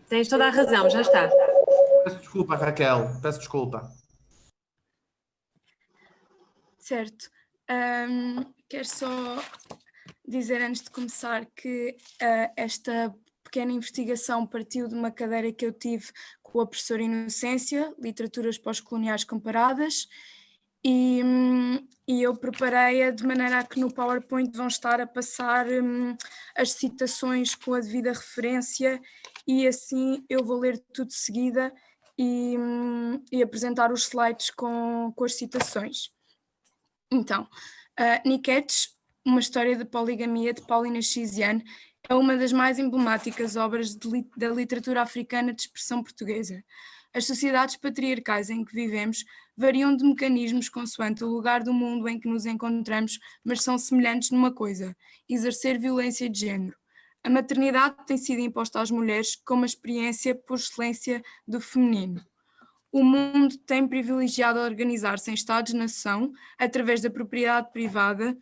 Tens toda a razão, já está. Peço desculpa, Raquel, peço desculpa. Certo. Quero só dizer antes de começar que esta pequena investigação partiu de uma cadeira que eu tive com a professora Inocência, Literaturas Pós-Coloniais Comparadas, e eu preparei-a de maneira a que no PowerPoint vão estar a passar as citações com a devida referência, e assim eu vou ler tudo de seguida e apresentar os slides com as citações. Então, Niquetes, uma história de poligamia de Paulina Chiziane, é uma das mais emblemáticas obras da literatura africana de expressão portuguesa. As sociedades patriarcais em que vivemos variam de mecanismos consoante o lugar do mundo em que nos encontramos, mas são semelhantes numa coisa: exercer violência de género. A maternidade tem sido imposta às mulheres como a experiência por excelência do feminino. O mundo tem privilegiado a organizar-se em Estados-nação através da propriedade privada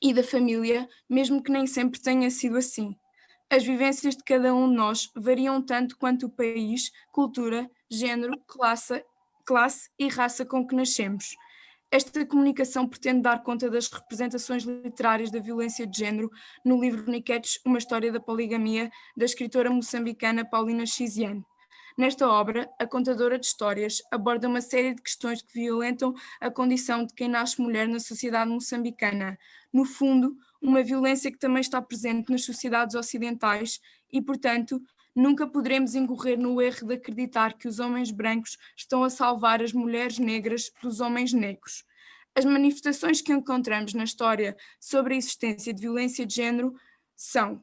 e da família, mesmo que nem sempre tenha sido assim. As vivências de cada um de nós variam tanto quanto o país, cultura, género, classe e raça com que nascemos. Esta comunicação pretende dar conta das representações literárias da violência de género no livro Niquetes, uma história da poligamia, da escritora moçambicana Paulina Chiziane. Nesta obra, a contadora de histórias aborda uma série de questões que violentam a condição de quem nasce mulher na sociedade moçambicana. No fundo, uma violência que também está presente nas sociedades ocidentais e, portanto, nunca poderemos incorrer no erro de acreditar que os homens brancos estão a salvar as mulheres negras dos homens negros. As manifestações que encontramos na história sobre a existência de violência de género são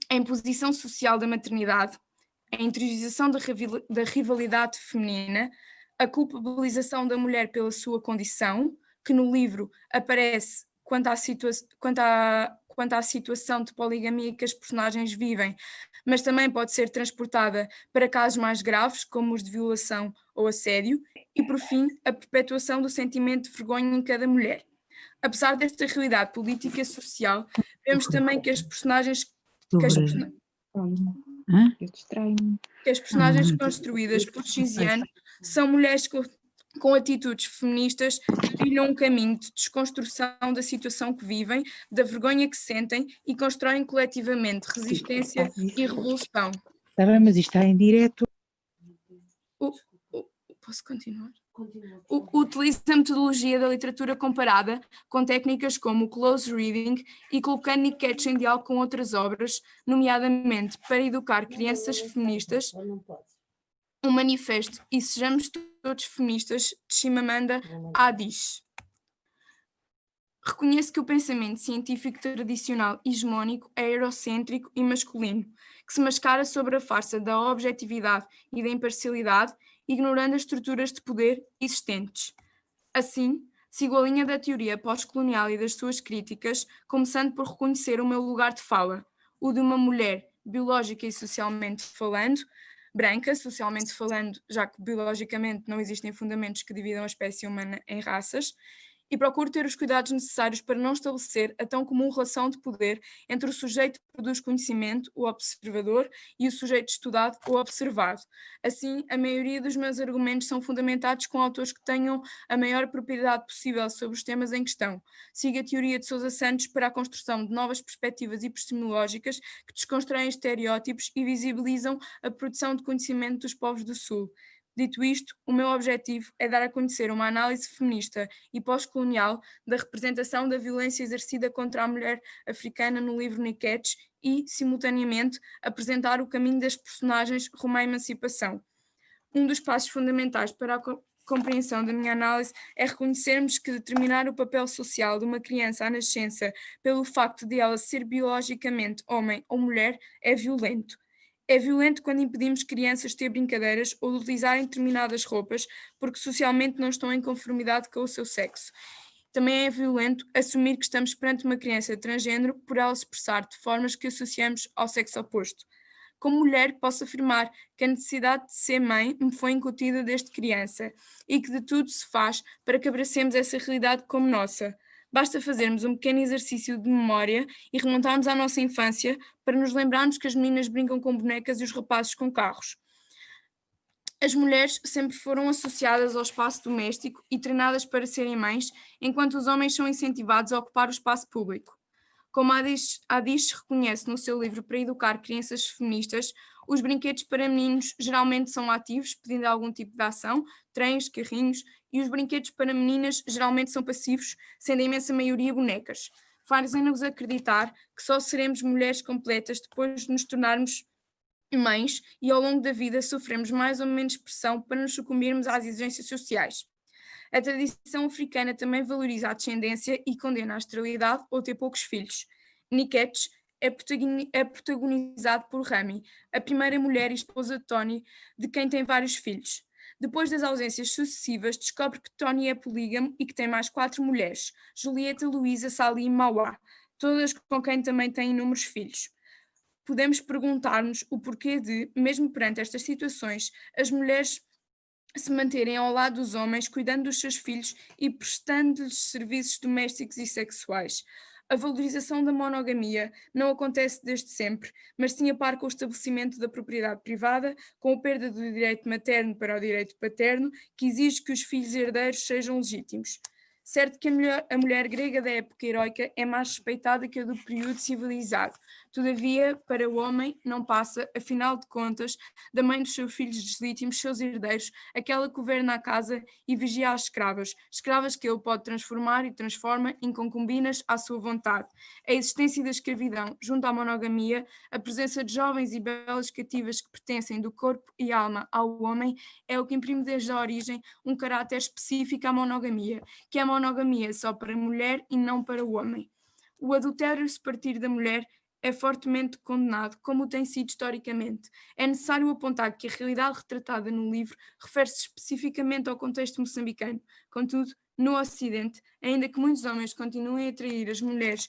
a imposição social da maternidade, a interiorização da rivalidade feminina, a culpabilização da mulher pela sua condição, que no livro aparece quanto à situação de poligamia que as personagens vivem, mas também pode ser transportada para casos mais graves, como os de violação ou assédio, e, por fim, a perpetuação do sentimento de vergonha em cada mulher. Apesar desta realidade política e social, vemos também que as personagens construídas por Chiziane são mulheres com atitudes feministas que trilham um caminho de desconstrução da situação que vivem, da vergonha que sentem e constroem coletivamente resistência e revolução. Está bem, mas isto está em direto. Posso continuar? Utiliza a metodologia da literatura comparada com técnicas como o close reading e colocando Niquetes em diálogo com outras obras, nomeadamente para educar crianças feministas, um manifesto E Sejamos Todos Feministas, de Chimamanda Adichie. Reconhece que o pensamento científico tradicional hegemónico é eurocêntrico e masculino, que se mascara sobre a farsa da objetividade e da imparcialidade, ignorando as estruturas de poder existentes. Assim, sigo a linha da teoria pós-colonial e das suas críticas, começando por reconhecer o meu lugar de fala, o de uma mulher, biológica e socialmente falando, branca, socialmente falando, já que biologicamente não existem fundamentos que dividam a espécie humana em raças, e procuro ter os cuidados necessários para não estabelecer a tão comum relação de poder entre o sujeito que produz conhecimento, o observador, e o sujeito estudado, o observado. Assim, a maioria dos meus argumentos são fundamentados com autores que tenham a maior propriedade possível sobre os temas em questão. Sigo a teoria de Sousa Santos para a construção de novas perspectivas epistemológicas que desconstroem estereótipos e visibilizam a produção de conhecimento dos povos do Sul. Dito isto, o meu objetivo é dar a conhecer uma análise feminista e pós-colonial da representação da violência exercida contra a mulher africana no livro Niquetes e, simultaneamente, apresentar o caminho das personagens rumo à emancipação. Um dos passos fundamentais para a compreensão da minha análise é reconhecermos que determinar o papel social de uma criança à nascença pelo facto de ela ser biologicamente homem ou mulher é violento. É violento quando impedimos crianças de ter brincadeiras ou de utilizarem determinadas roupas porque socialmente não estão em conformidade com o seu sexo. Também é violento assumir que estamos perante uma criança transgênero por ela se expressar de formas que associamos ao sexo oposto. Como mulher, posso afirmar que a necessidade de ser mãe me foi incutida desde criança e que de tudo se faz para que abracemos essa realidade como nossa. Basta fazermos um pequeno exercício de memória e remontarmos à nossa infância para nos lembrarmos que as meninas brincam com bonecas e os rapazes com carros. As mulheres sempre foram associadas ao espaço doméstico e treinadas para serem mães, enquanto os homens são incentivados a ocupar o espaço público. Como a Adish reconhece no seu livro Para Educar Crianças Feministas, os brinquedos para meninos geralmente são ativos, pedindo algum tipo de ação, trens, carrinhos, e os brinquedos para meninas geralmente são passivos, sendo a imensa maioria bonecas. Fazem-nos acreditar que só seremos mulheres completas depois de nos tornarmos mães e ao longo da vida sofremos mais ou menos pressão para nos sucumbirmos às exigências sociais. A tradição africana também valoriza a descendência e condena a esterilidade ou ter poucos filhos. Nikesh é protagonizado por Rami, a primeira mulher e esposa de Tony, de quem tem vários filhos. Depois das ausências sucessivas, descobre que Tony é polígamo e que tem mais 4 mulheres, Julieta, Luísa, Sally e Mauá, todas com quem também tem inúmeros filhos. Podemos perguntar-nos o porquê de, mesmo perante estas situações, as mulheres se manterem ao lado dos homens, cuidando dos seus filhos e prestando-lhes serviços domésticos e sexuais. A valorização da monogamia não acontece desde sempre, mas sim a par com o estabelecimento da propriedade privada, com a perda do direito materno para o direito paterno, que exige que os filhos herdeiros sejam legítimos. Certo que a mulher grega da época heroica é mais respeitada que a do período civilizado. Todavia, para o homem, não passa, afinal de contas, da mãe dos seus filhos legítimos, seus herdeiros, aquela que governa a casa e vigia as escravas, escravas que ele pode transformar e transforma em concubinas à sua vontade. A existência da escravidão, junto à monogamia, a presença de jovens e belas cativas que pertencem do corpo e alma ao homem, é o que imprime desde a origem um caráter específico à monogamia, que é a monogamia só para a mulher e não para o homem. O adultério, se partir da mulher, é fortemente condenado, como tem sido historicamente. É necessário apontar que a realidade retratada no livro refere-se especificamente ao contexto moçambicano. Contudo, no Ocidente, ainda que muitos homens continuem a atrair as mulheres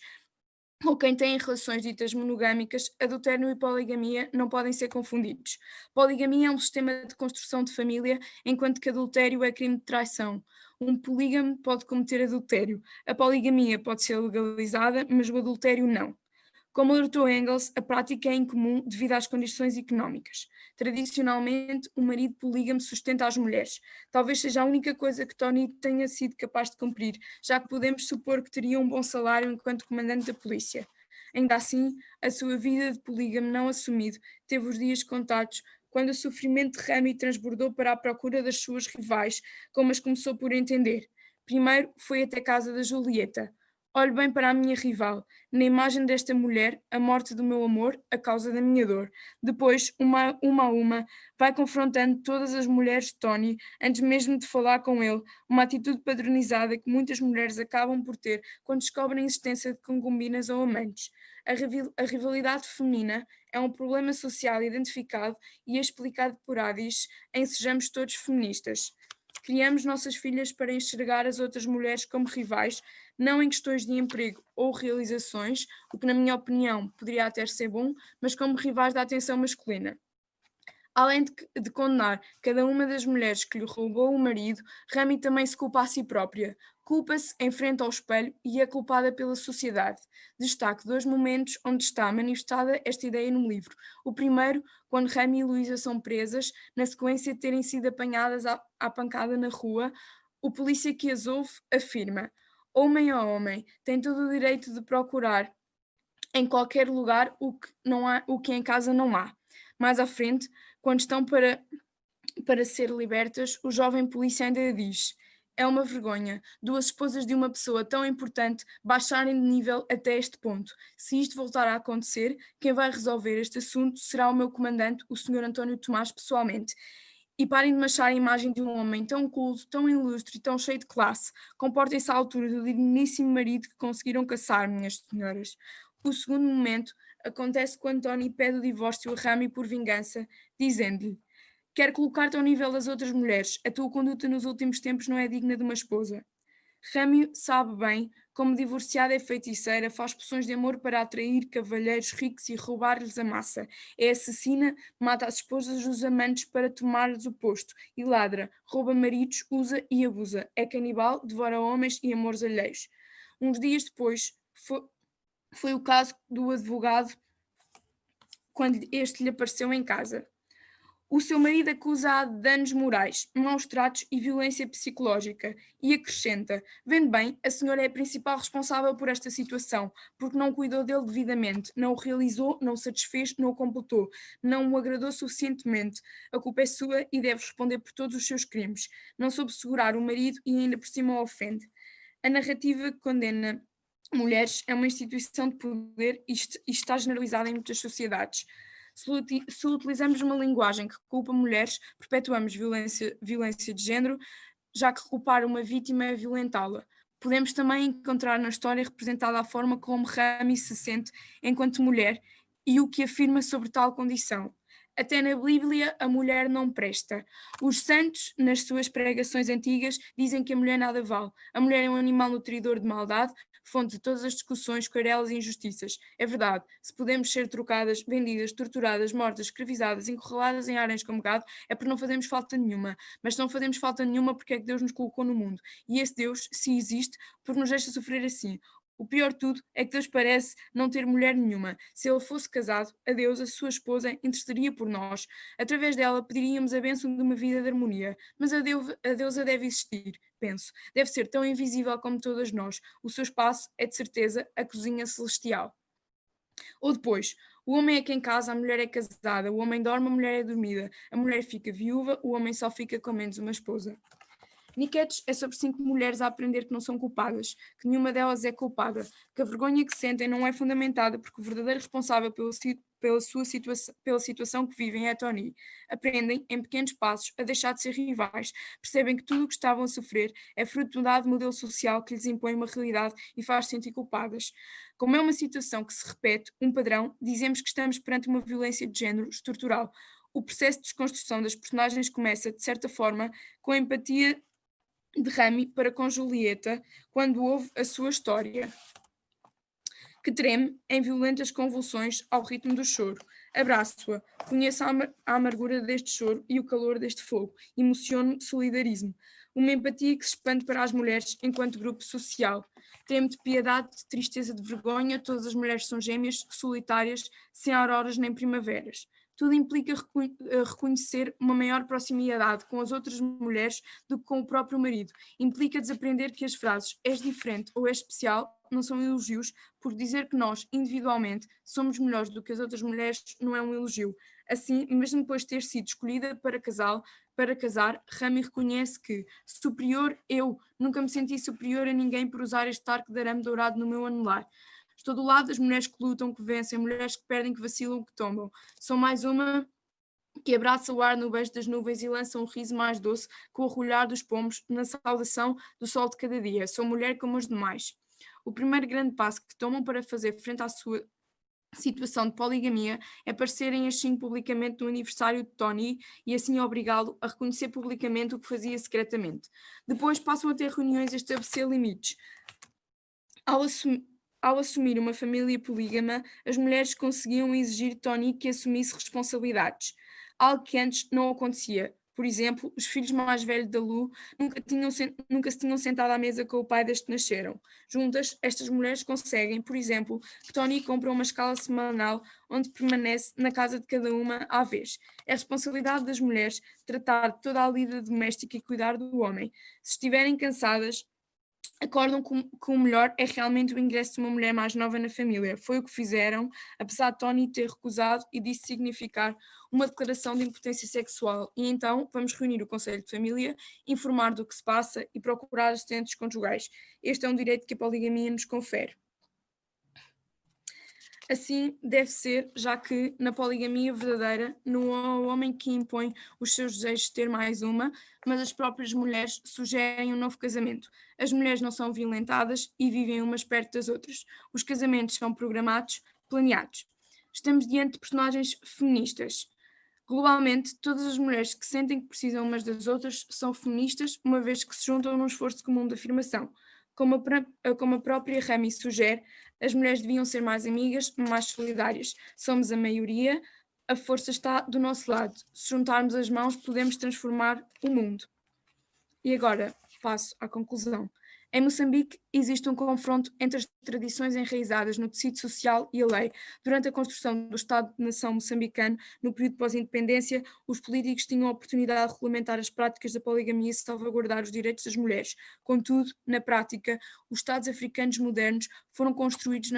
ou quem tem relações ditas monogâmicas, adultério e poligamia não podem ser confundidos. Poligamia é um sistema de construção de família, enquanto que adultério é crime de traição. Um polígamo pode cometer adultério. A poligamia pode ser legalizada, mas o adultério não. Como alertou Engels, a prática é incomum devido às condições económicas. Tradicionalmente, o marido polígamo sustenta as mulheres. Talvez seja a única coisa que Tony tenha sido capaz de cumprir, já que podemos supor que teria um bom salário enquanto comandante da polícia. Ainda assim, a sua vida de polígamo não assumido teve os dias contados quando o sofrimento de Rami transbordou para a procura das suas rivais, como as começou por entender. Primeiro foi até casa da Julieta. Olho bem para a minha rival, na imagem desta mulher, a morte do meu amor, a causa da minha dor. Depois, uma a uma, vai confrontando todas as mulheres de Tony, antes mesmo de falar com ele, uma atitude padronizada que muitas mulheres acabam por ter quando descobrem a existência de concubinas ou amantes. A rivalidade feminina é um problema social identificado e explicado por Adish em Sejamos Todos Feministas. Criamos nossas filhas para enxergar as outras mulheres como rivais, não em questões de emprego ou realizações, o que na minha opinião poderia até ser bom, mas como rivais da atenção masculina. Além de condenar cada uma das mulheres que lhe roubou o marido, Rami também se culpa a si própria. Culpa-se em frente ao espelho e é culpada pela sociedade. Destaco 2 momentos onde está manifestada esta ideia no livro. O primeiro, quando Rami e Luísa são presas, na sequência de terem sido apanhadas à pancada na rua, o polícia que as ouve afirma: homem a homem, tem todo o direito de procurar em qualquer lugar o que em casa não há. Mais à frente, quando estão para ser libertas, o jovem polícia ainda diz: é uma vergonha 2 esposas de uma pessoa tão importante baixarem de nível até este ponto. Se isto voltar a acontecer, quem vai resolver este assunto será o meu comandante, o Sr. António Tomás, pessoalmente. E parem de manchar a imagem de um homem tão culto, tão ilustre e tão cheio de classe. Comportem-se à altura do digníssimo marido que conseguiram caçar, minhas senhoras. O segundo momento acontece quando Tony pede o divórcio a Rami por vingança, dizendo-lhe: quero colocar-te ao nível das outras mulheres. A tua conduta nos últimos tempos não é digna de uma esposa. Rami sabe bem como divorciada é feiticeira, faz poções de amor para atrair cavalheiros ricos e roubar-lhes a massa. É assassina, mata as esposas dos amantes para tomar-lhes o posto. E ladra, rouba maridos, usa e abusa. É canibal, devora homens e amores alheios. Uns dias depois, foi o caso do advogado quando este lhe apareceu em casa. O seu marido acusa-a de danos morais, maus tratos e violência psicológica e acrescenta: vendo bem, a senhora é a principal responsável por esta situação, porque não cuidou dele devidamente, não o realizou, não o satisfez, não o completou, não o agradou suficientemente. A culpa é sua e deve responder por todos os seus crimes. Não soube segurar o marido e ainda por cima o ofende. A narrativa que condena mulheres é uma instituição de poder e está generalizada em muitas sociedades. Se utilizamos uma linguagem que culpa mulheres, perpetuamos violência de género, já que culpar uma vítima é violentá-la. Podemos também encontrar na história representada a forma como Rami se sente enquanto mulher e o que afirma sobre tal condição. Até na Bíblia, a mulher não presta. Os santos, nas suas pregações antigas, dizem que a mulher nada vale. A mulher é um animal nutridor de maldade, fonte de todas as discussões, querelas e injustiças. É verdade, se podemos ser trocadas, vendidas, torturadas, mortas, escravizadas, encurraladas em haréns como gado, é porque não fazemos falta nenhuma. Mas se não fazemos falta nenhuma porque é que Deus nos colocou no mundo. E esse Deus, se existe, porque nos deixa sofrer assim. O pior de tudo é que Deus parece não ter mulher nenhuma. Se ele fosse casado, a Deus, a sua esposa, intercederia por nós. Através dela pediríamos a bênção de uma vida de harmonia. Mas a deusa deve existir, penso. Deve ser tão invisível como todas nós. O seu espaço é, de certeza, a cozinha celestial. Ou depois, o homem é quem casa, a mulher é casada. O homem dorme, a mulher é dormida. A mulher fica viúva, o homem só fica com menos uma esposa. Niquetes é sobre 5 mulheres a aprender que não são culpadas, que nenhuma delas é culpada, que a vergonha que sentem não é fundamentada porque o verdadeiro responsável pela situação que vivem é Tony. Aprendem, em pequenos passos, a deixar de ser rivais, percebem que tudo o que estavam a sofrer é fruto de um dado modelo social que lhes impõe uma realidade e faz sentir culpadas. Como é uma situação que se repete, um padrão, dizemos que estamos perante uma violência de género estrutural. O processo de desconstrução das personagens começa, de certa forma, com a empatia de Rami para com Julieta quando ouve a sua história, que treme em violentas convulsões ao ritmo do choro. Abraço-a, conheço a amargura deste choro e o calor deste fogo, emociono solidarismo, uma empatia que se expande para as mulheres enquanto grupo social. Treme de piedade, de tristeza, de vergonha, todas as mulheres são gêmeas, solitárias, sem auroras nem primaveras. Tudo implica reconhecer uma maior proximidade com as outras mulheres do que com o próprio marido. Implica desaprender que as frases és diferente ou és especial não são elogios, porque dizer que nós, individualmente, somos melhores do que as outras mulheres não é um elogio. Assim, mesmo depois de ter sido escolhida para casar, Rami reconhece que, superior eu, nunca me senti superior a ninguém por usar este arco de arame dourado no meu anular. Estou do lado das mulheres que lutam, que vencem, mulheres que perdem, que vacilam, que tombam. Sou mais uma que abraça o ar no beijo das nuvens e lança um riso mais doce com o arrulhar dos pombos na saudação do sol de cada dia. Sou mulher como os demais. O primeiro grande passo que tomam para fazer frente à sua situação de poligamia é aparecerem assim publicamente no aniversário de Tony e assim obrigá-lo a reconhecer publicamente o que fazia secretamente. Depois passam a ter reuniões a estabelecer limites. Ao assumir uma família polígama, as mulheres conseguiam exigir de Tony que assumisse responsabilidades, algo que antes não acontecia. Por exemplo, os filhos mais velhos da Lu nunca se tinham sentado à mesa com o pai desde que nasceram. Juntas, estas mulheres conseguem, por exemplo, que Tony compre uma escala semanal onde permanece na casa de cada uma à vez. É a responsabilidade das mulheres tratar de toda a lida doméstica e cuidar do homem. Se estiverem cansadas, acordam que o melhor é realmente o ingresso de uma mulher mais nova na família. Foi o que fizeram, apesar de Tony ter recusado e disso significar uma declaração de impotência sexual. E então vamos reunir o Conselho de Família, informar do que se passa e procurar assistentes conjugais. Este é um direito que a poligamia nos confere. Assim deve ser, já que na poligamia verdadeira não é o homem que impõe os seus desejos de ter mais uma, mas as próprias mulheres sugerem um novo casamento. As mulheres não são violentadas e vivem umas perto das outras. Os casamentos são programados, planeados. Estamos diante de personagens feministas. Globalmente, todas as mulheres que sentem que precisam umas das outras são feministas, uma vez que se juntam num esforço comum de afirmação. Como a própria Rami sugere, as mulheres deviam ser mais amigas, mais solidárias. Somos a maioria, a força está do nosso lado. Se juntarmos as mãos, podemos transformar o mundo. E agora passo à conclusão. Em Moçambique, existe um confronto entre as tradições enraizadas no tecido social e a lei. Durante a construção do Estado-nação moçambicano, no período pós-independência, os políticos tinham a oportunidade de regulamentar as práticas da poligamia e salvaguardar os direitos das mulheres. Contudo, na prática, os Estados africanos modernos foram construídos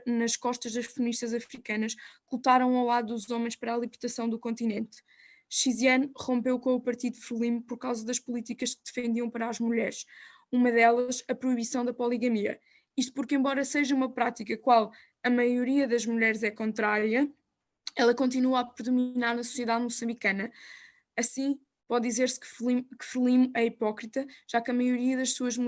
nas costas das feministas africanas, que lutaram ao lado dos homens para a libertação do continente. Xiziane rompeu com o partido Frelimo por causa das políticas que defendiam para as mulheres. Uma delas, a proibição da poligamia. Isto porque, embora seja uma prática qual a maioria das mulheres é contrária, ela continua a predominar na sociedade moçambicana. Assim, pode dizer-se que Frelimo é hipócrita, já que a maioria dos seus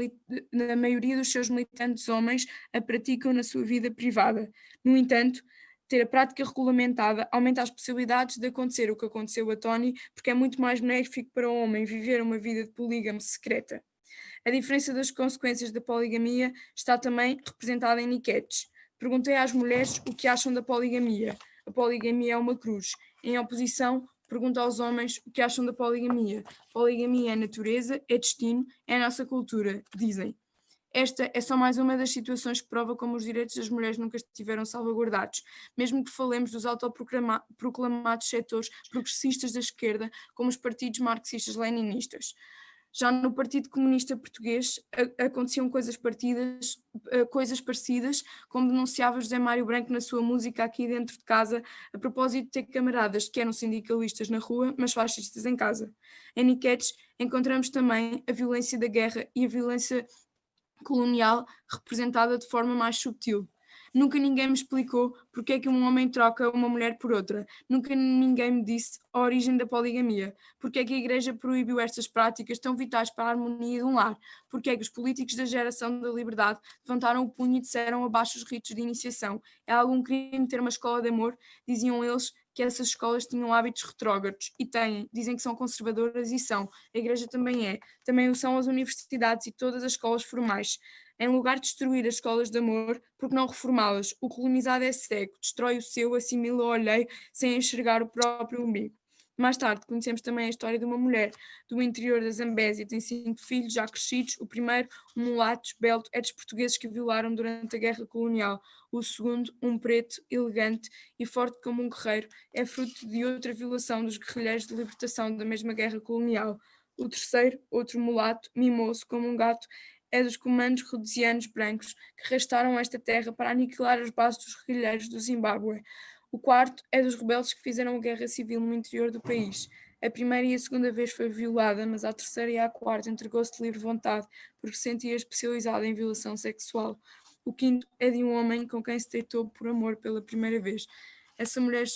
militantes homens a praticam na sua vida privada. No entanto, ter a prática regulamentada aumenta as possibilidades de acontecer o que aconteceu a Tony, porque é muito mais benéfico para o homem viver uma vida de polígamo secreta. A diferença das consequências da poligamia está também representada em enquetes. Perguntei às mulheres o que acham da poligamia. A poligamia é uma cruz. Em oposição, pergunto aos homens o que acham da poligamia. Poligamia é natureza, é destino, é a nossa cultura, dizem. Esta é só mais uma das situações que prova como os direitos das mulheres nunca estiveram salvaguardados, mesmo que falemos dos autoproclamados setores progressistas da esquerda, como os partidos marxistas-leninistas. Já no Partido Comunista Português aconteciam coisas parecidas, como denunciava José Mário Branco na sua música Aqui Dentro de Casa, a propósito de ter camaradas que eram sindicalistas na rua, mas fascistas em casa. Em Niquetes encontramos também a violência da guerra e a violência colonial representada de forma mais subtil. Nunca ninguém me explicou porque é que um homem troca uma mulher por outra. Nunca ninguém me disse a origem da poligamia. Porque é que a Igreja proibiu estas práticas tão vitais para a harmonia de um lar? Porque é que os políticos da geração da liberdade levantaram o punho e disseram abaixo os ritos de iniciação? É algum crime ter uma escola de amor? Diziam eles que essas escolas tinham hábitos retrógrados, e têm, dizem que são conservadoras e são, a Igreja também é, também o são as universidades e todas as escolas formais. Em lugar de destruir as escolas de amor, por que não reformá-las? O colonizado é cego, destrói o seu, assimila o alheio, sem enxergar o próprio umbigo. Mais tarde, conhecemos também a história de uma mulher do interior da Zambésia, tem 5 filhos já crescidos. O primeiro, um mulato esbelto, é dos portugueses que violaram durante a Guerra Colonial. O segundo, um preto, elegante e forte como um guerreiro, é fruto de outra violação dos guerrilheiros de libertação da mesma Guerra Colonial. O terceiro, outro mulato, mimoso como um gato, é dos comandos rhodesianos brancos que arrastaram esta terra para aniquilar as bases dos guerrilheiros do Zimbábue. O quarto é dos rebeldes que fizeram a guerra civil no interior do país. A primeira e a segunda vez foi violada, mas à terceira e à quarta entregou-se de livre vontade, porque se sentia especializada em violação sexual. O quinto é de um homem com quem se deitou por amor pela primeira vez. Essa mulher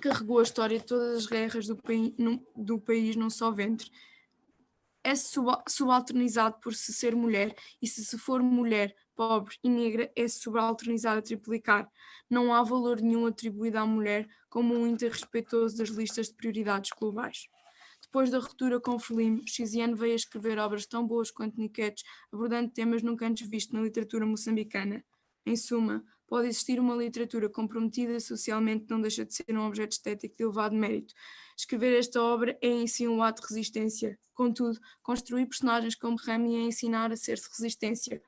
carregou a história de todas as guerras do país num só ventre. É subalternizado por se ser mulher, e se for mulher, pobre e negra, é subalternizado a triplicar. Não há valor nenhum atribuído à mulher como um interrespeitoso das listas de prioridades globais. Depois da ruptura com Frelimo, Xiziane veio a escrever obras tão boas quanto Niquetes, abordando temas nunca antes vistos na literatura moçambicana. Em suma, pode existir uma literatura comprometida socialmente, não deixa de ser um objeto estético de elevado mérito. Escrever esta obra é em si um ato de resistência. Contudo, construir personagens como Rami é ensinar a ser-se resistência.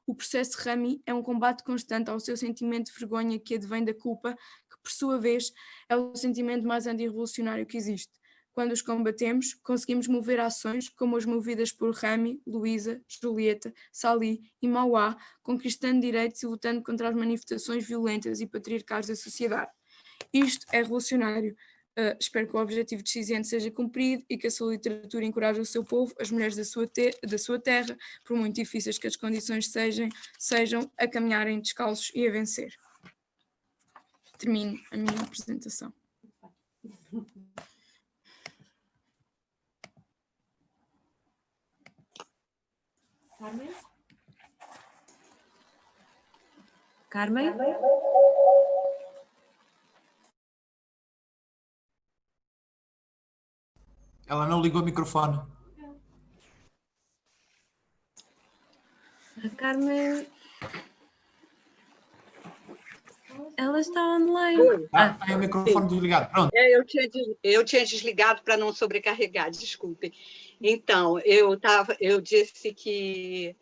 O processo de Rami é um combate constante ao seu sentimento de vergonha que advém da culpa, que por sua vez é o sentimento mais antirrevolucionário que existe. Quando os combatemos, conseguimos mover ações como as movidas por Rami, Luísa, Julieta, Sali e Mauá, conquistando direitos e lutando contra as manifestações violentas e patriarcais da sociedade. Isto é revolucionário. Espero que o objetivo de Xiziane seja cumprido e que a sua literatura encoraje o seu povo, as mulheres da sua terra, por muito difíceis que as condições sejam, a caminharem descalços e a vencer. Termino a minha apresentação. Carmen? Ela não ligou o microfone. A Carmen... Ela está online. Tem o microfone desligado. Pronto. Eu tinha desligado para não sobrecarregar, desculpem. Então, eu disse que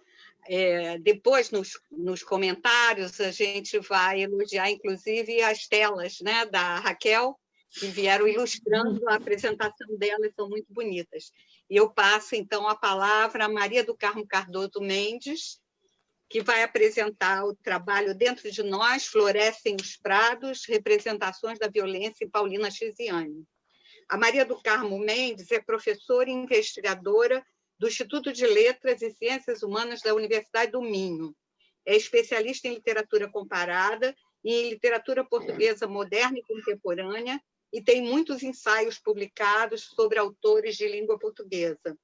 Depois, nos comentários, a gente vai elogiar, inclusive, as telas, né, da Raquel, que vieram ilustrando a apresentação dela e são muito bonitas. E eu passo, então, a palavra a Maria do Carmo Cardoso Mendes, que vai apresentar o trabalho Dentro de Nós, Florescem os Prados, Representações da Violência em Paulina Chiziane. A Maria do Carmo Mendes é professora e investigadora do Instituto de Letras e Ciências Humanas da Universidade do Minho. É especialista em literatura comparada e em literatura portuguesa moderna e contemporânea e tem muitos ensaios publicados sobre autores de língua portuguesa.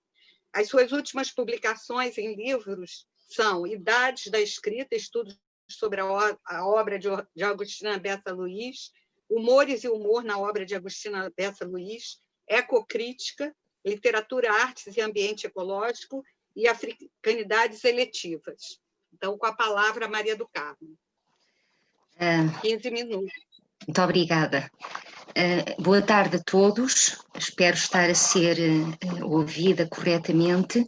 As suas últimas publicações em livros são Idades da Escrita, estudos sobre a obra de Agostina Bessa Luiz, Humores e Humor na obra de Agostina Bessa Luiz, Ecocrítica, Literatura, Artes e Ambiente Ecológico e Africanidades Eletivas. Então, com a palavra, Maria do Carmo. 15 minutos. Muito obrigada. Boa tarde a todos. Espero estar a ser ouvida corretamente.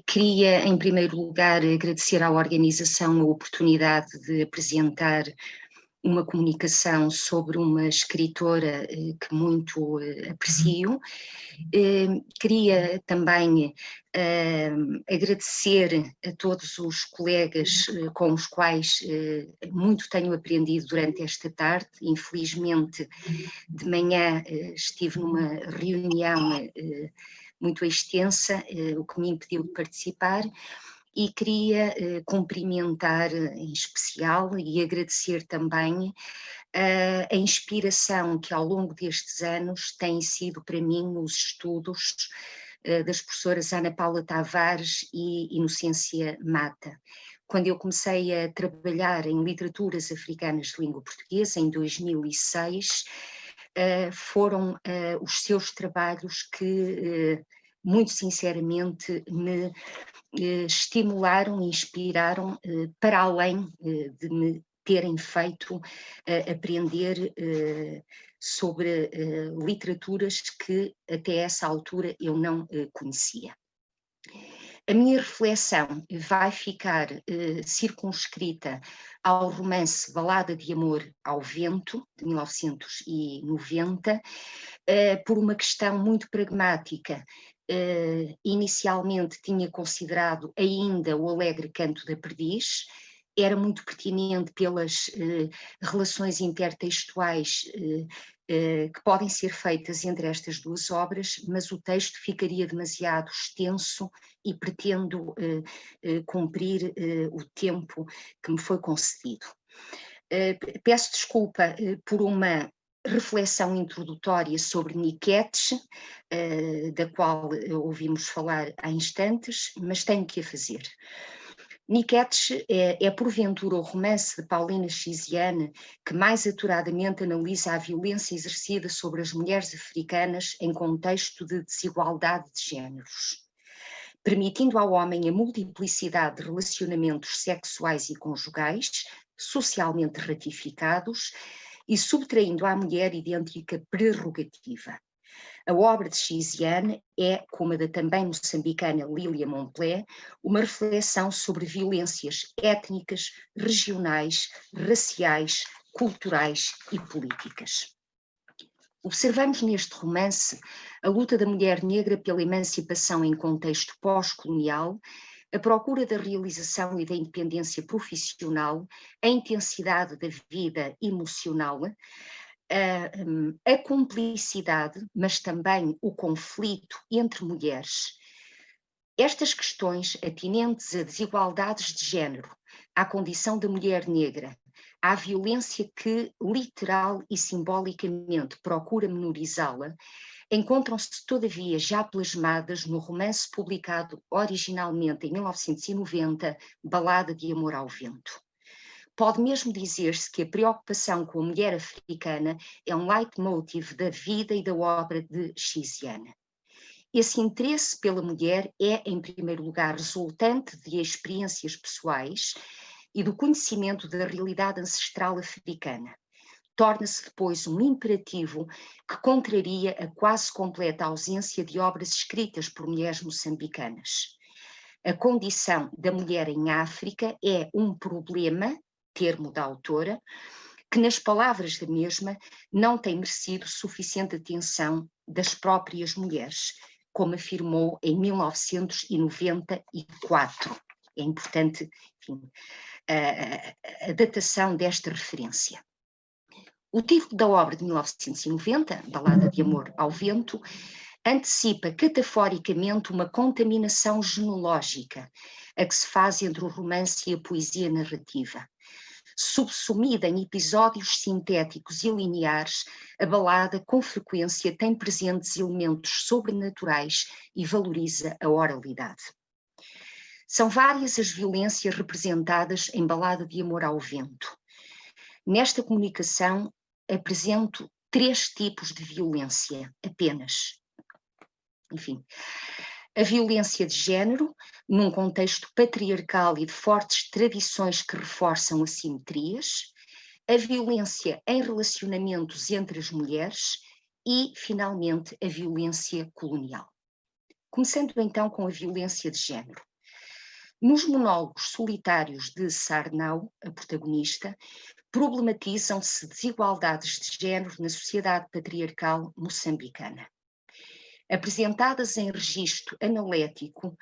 Queria, em primeiro lugar, agradecer à organização a oportunidade de apresentar uma comunicação sobre uma escritora que muito aprecio. Queria também agradecer a todos os colegas com os quais muito tenho aprendido durante esta tarde. Infelizmente, de manhã estive numa reunião muito extensa, o que me impediu de participar. E queria cumprimentar em especial e agradecer também a inspiração que ao longo destes anos têm sido para mim os estudos das professoras Ana Paula Tavares e Inocência Mata. Quando eu comecei a trabalhar em literaturas africanas de língua portuguesa, em 2006, foram os seus trabalhos que, muito sinceramente, me estimularam e inspiraram para além de me terem feito aprender sobre literaturas que até essa altura eu não conhecia. A minha reflexão vai ficar circunscrita ao romance Balada de Amor ao Vento, de 1990, por uma questão muito pragmática. Inicialmente tinha considerado ainda o Alegre Canto da Perdiz, era muito pertinente pelas relações intertextuais que podem ser feitas entre estas duas obras, mas o texto ficaria demasiado extenso e pretendo cumprir o tempo que me foi concedido. Peço desculpa por uma reflexão introdutória sobre Nietzsche, da qual ouvimos falar há instantes, mas tenho que a fazer. Nietzsche é porventura o romance de Paulina Chiziane que mais aturadamente analisa a violência exercida sobre as mulheres africanas em contexto de desigualdade de géneros, permitindo ao homem a multiplicidade de relacionamentos sexuais e conjugais, socialmente ratificados, e subtraindo à mulher idêntica prerrogativa. A obra de Chiziane é, como a da também moçambicana Lília Monplé, uma reflexão sobre violências étnicas, regionais, raciais, culturais e políticas. Observamos neste romance a luta da mulher negra pela emancipação em contexto pós-colonial, a procura da realização e da independência profissional, a intensidade da vida emocional, a cumplicidade, mas também o conflito entre mulheres. Estas questões atinentes a desigualdades de género, à condição da mulher negra, à violência que literal e simbolicamente procura menorizá-la, encontram-se todavia já plasmadas no romance publicado originalmente em 1990, Balada de Amor ao Vento. Pode mesmo dizer-se que a preocupação com a mulher africana é um leitmotiv da vida e da obra de Chiziane. Esse interesse pela mulher é, em primeiro lugar, resultante de experiências pessoais e do conhecimento da realidade ancestral africana. Torna-se depois um imperativo que contraria a quase completa ausência de obras escritas por mulheres moçambicanas. A condição da mulher em África é um problema, termo da autora, que nas palavras da mesma não tem merecido suficiente atenção das próprias mulheres, como afirmou em 1994. É importante, enfim, a datação desta referência. O título da obra de 1990, Balada de Amor ao Vento, antecipa cataforicamente uma contaminação genológica a que se faz entre o romance e a poesia narrativa. Subsumida em episódios sintéticos e lineares, a balada com frequência tem presentes elementos sobrenaturais e valoriza a oralidade. São várias as violências representadas em Balada de Amor ao Vento. Nesta comunicação apresento 3 tipos de violência apenas. Enfim, a violência de género, num contexto patriarcal e de fortes tradições que reforçam assimetrias, a violência em relacionamentos entre as mulheres e, finalmente, a violência colonial. Começando então com a violência de género. Nos monólogos solitários de Sarnau, a protagonista, problematizam-se desigualdades de género na sociedade patriarcal moçambicana. Apresentadas em registro analético,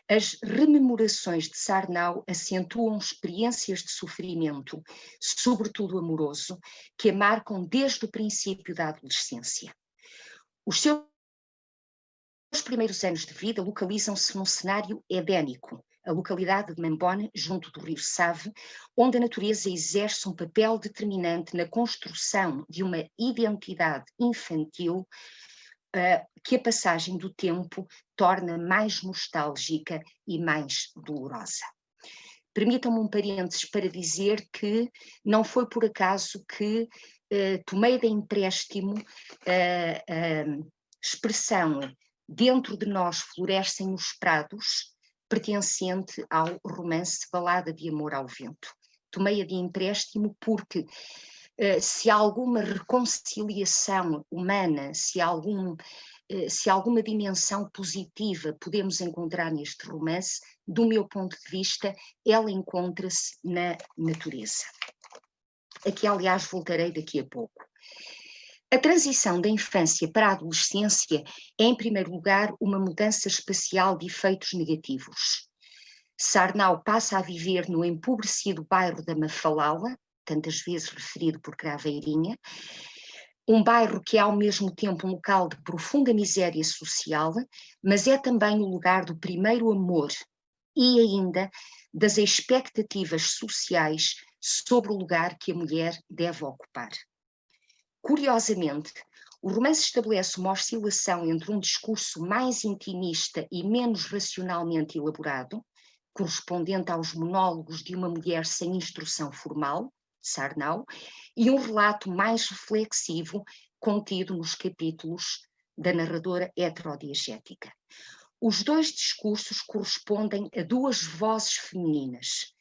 as rememorações de Sarnau acentuam experiências de sofrimento, sobretudo amoroso, que a marcam desde o princípio da adolescência. Os seus primeiros anos de vida localizam-se num cenário edénico, a localidade de Mambone, junto do rio Save, onde a natureza exerce um papel determinante na construção de uma identidade infantil que a passagem do tempo torna mais nostálgica e mais dolorosa. Permitam-me um parênteses para dizer que não foi por acaso que tomei de empréstimo a expressão "dentro de nós florescem os prados", pertencente ao romance Balada de Amor ao Vento. Tomei-a de empréstimo porque se alguma reconciliação humana, se alguma dimensão positiva podemos encontrar neste romance, do meu ponto de vista, ela encontra-se na natureza. Aqui, aliás, voltarei daqui a pouco. A transição da infância para a adolescência é, em primeiro lugar, uma mudança espacial de efeitos negativos. Sarnau passa a viver no empobrecido bairro da Mafalala, tantas vezes referido por Craveirinha, um bairro que é ao mesmo tempo um local de profunda miséria social, mas é também o lugar do primeiro amor e ainda das expectativas sociais sobre o lugar que a mulher deve ocupar. Curiosamente, o romance estabelece uma oscilação entre um discurso mais intimista e menos racionalmente elaborado, correspondente aos monólogos de uma mulher sem instrução formal, Sarnau, e um relato mais reflexivo contido nos capítulos da narradora heterodiegética. Os 2 discursos correspondem a 2 vozes femininas.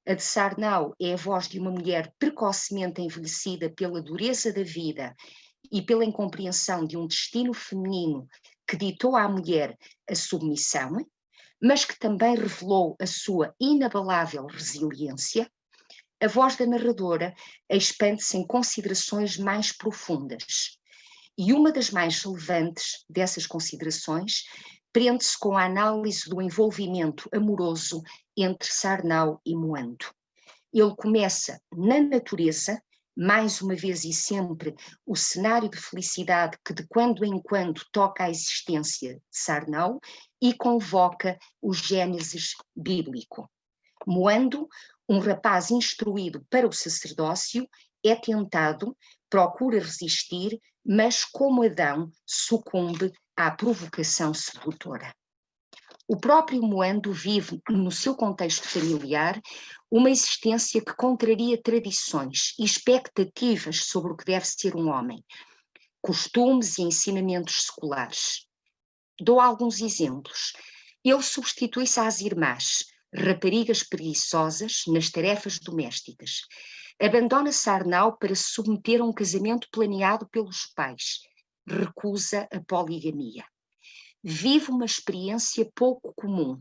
A de Sarnau é a voz de uma mulher precocemente envelhecida pela dureza da vida e pela incompreensão de um destino feminino que ditou à mulher a submissão, mas que também revelou a sua inabalável resiliência. A voz da narradora expande-se em considerações mais profundas. E uma das mais relevantes dessas considerações prende-se com a análise do envolvimento amoroso entre Sarnau e Moando. Ele começa na natureza, mais uma vez e sempre, o cenário de felicidade que de quando em quando toca a existência de Sarnau e convoca o Gênesis bíblico. Moando, um rapaz instruído para o sacerdócio, é tentado, procura resistir, mas como Adão, sucumbe à provocação sedutora. O próprio Moando vive, no seu contexto familiar, uma existência que contraria tradições e expectativas sobre o que deve ser um homem, costumes e ensinamentos seculares. Dou alguns exemplos. Ele substitui-se às irmãs, raparigas preguiçosas, nas tarefas domésticas. Abandona Sarnau para se submeter a um casamento planeado pelos pais. Recusa a poligamia. Vive uma experiência pouco comum.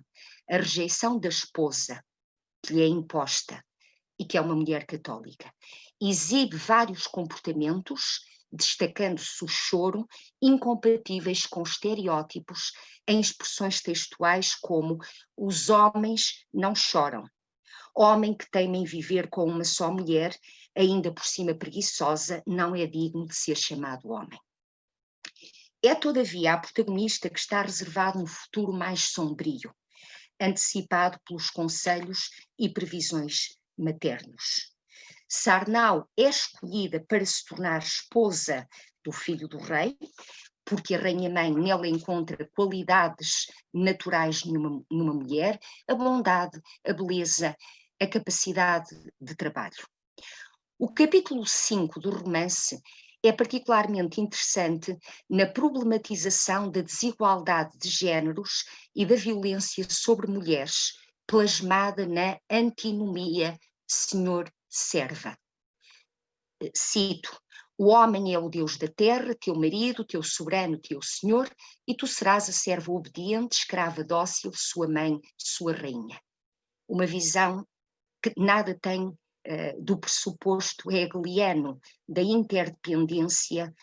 a rejeição da esposa, que lhe é imposta e que é uma mulher católica. Exibe vários comportamentos, destacando-se o choro, incompatíveis com estereótipos em expressões textuais como os homens não choram. Homem que teima em viver com uma só mulher, ainda por cima preguiçosa, não é digno de ser chamado homem. É, todavia, a protagonista que está reservado um futuro mais sombrio, antecipado pelos conselhos e previsões maternos. Sarnau é escolhida para se tornar esposa do filho do rei, porque a rainha-mãe nela encontra qualidades naturais numa mulher, a bondade, a beleza, a capacidade de trabalho. O capítulo 5 do romance é particularmente interessante na problematização da desigualdade de géneros e da violência sobre mulheres, plasmada na antinomia senhor-serva. Cito: o homem é o Deus da terra, teu marido, teu soberano, teu senhor, e tu serás a serva obediente, escrava dócil, sua mãe, sua rainha. Uma visão que nada tem do pressuposto hegeliano da interdependência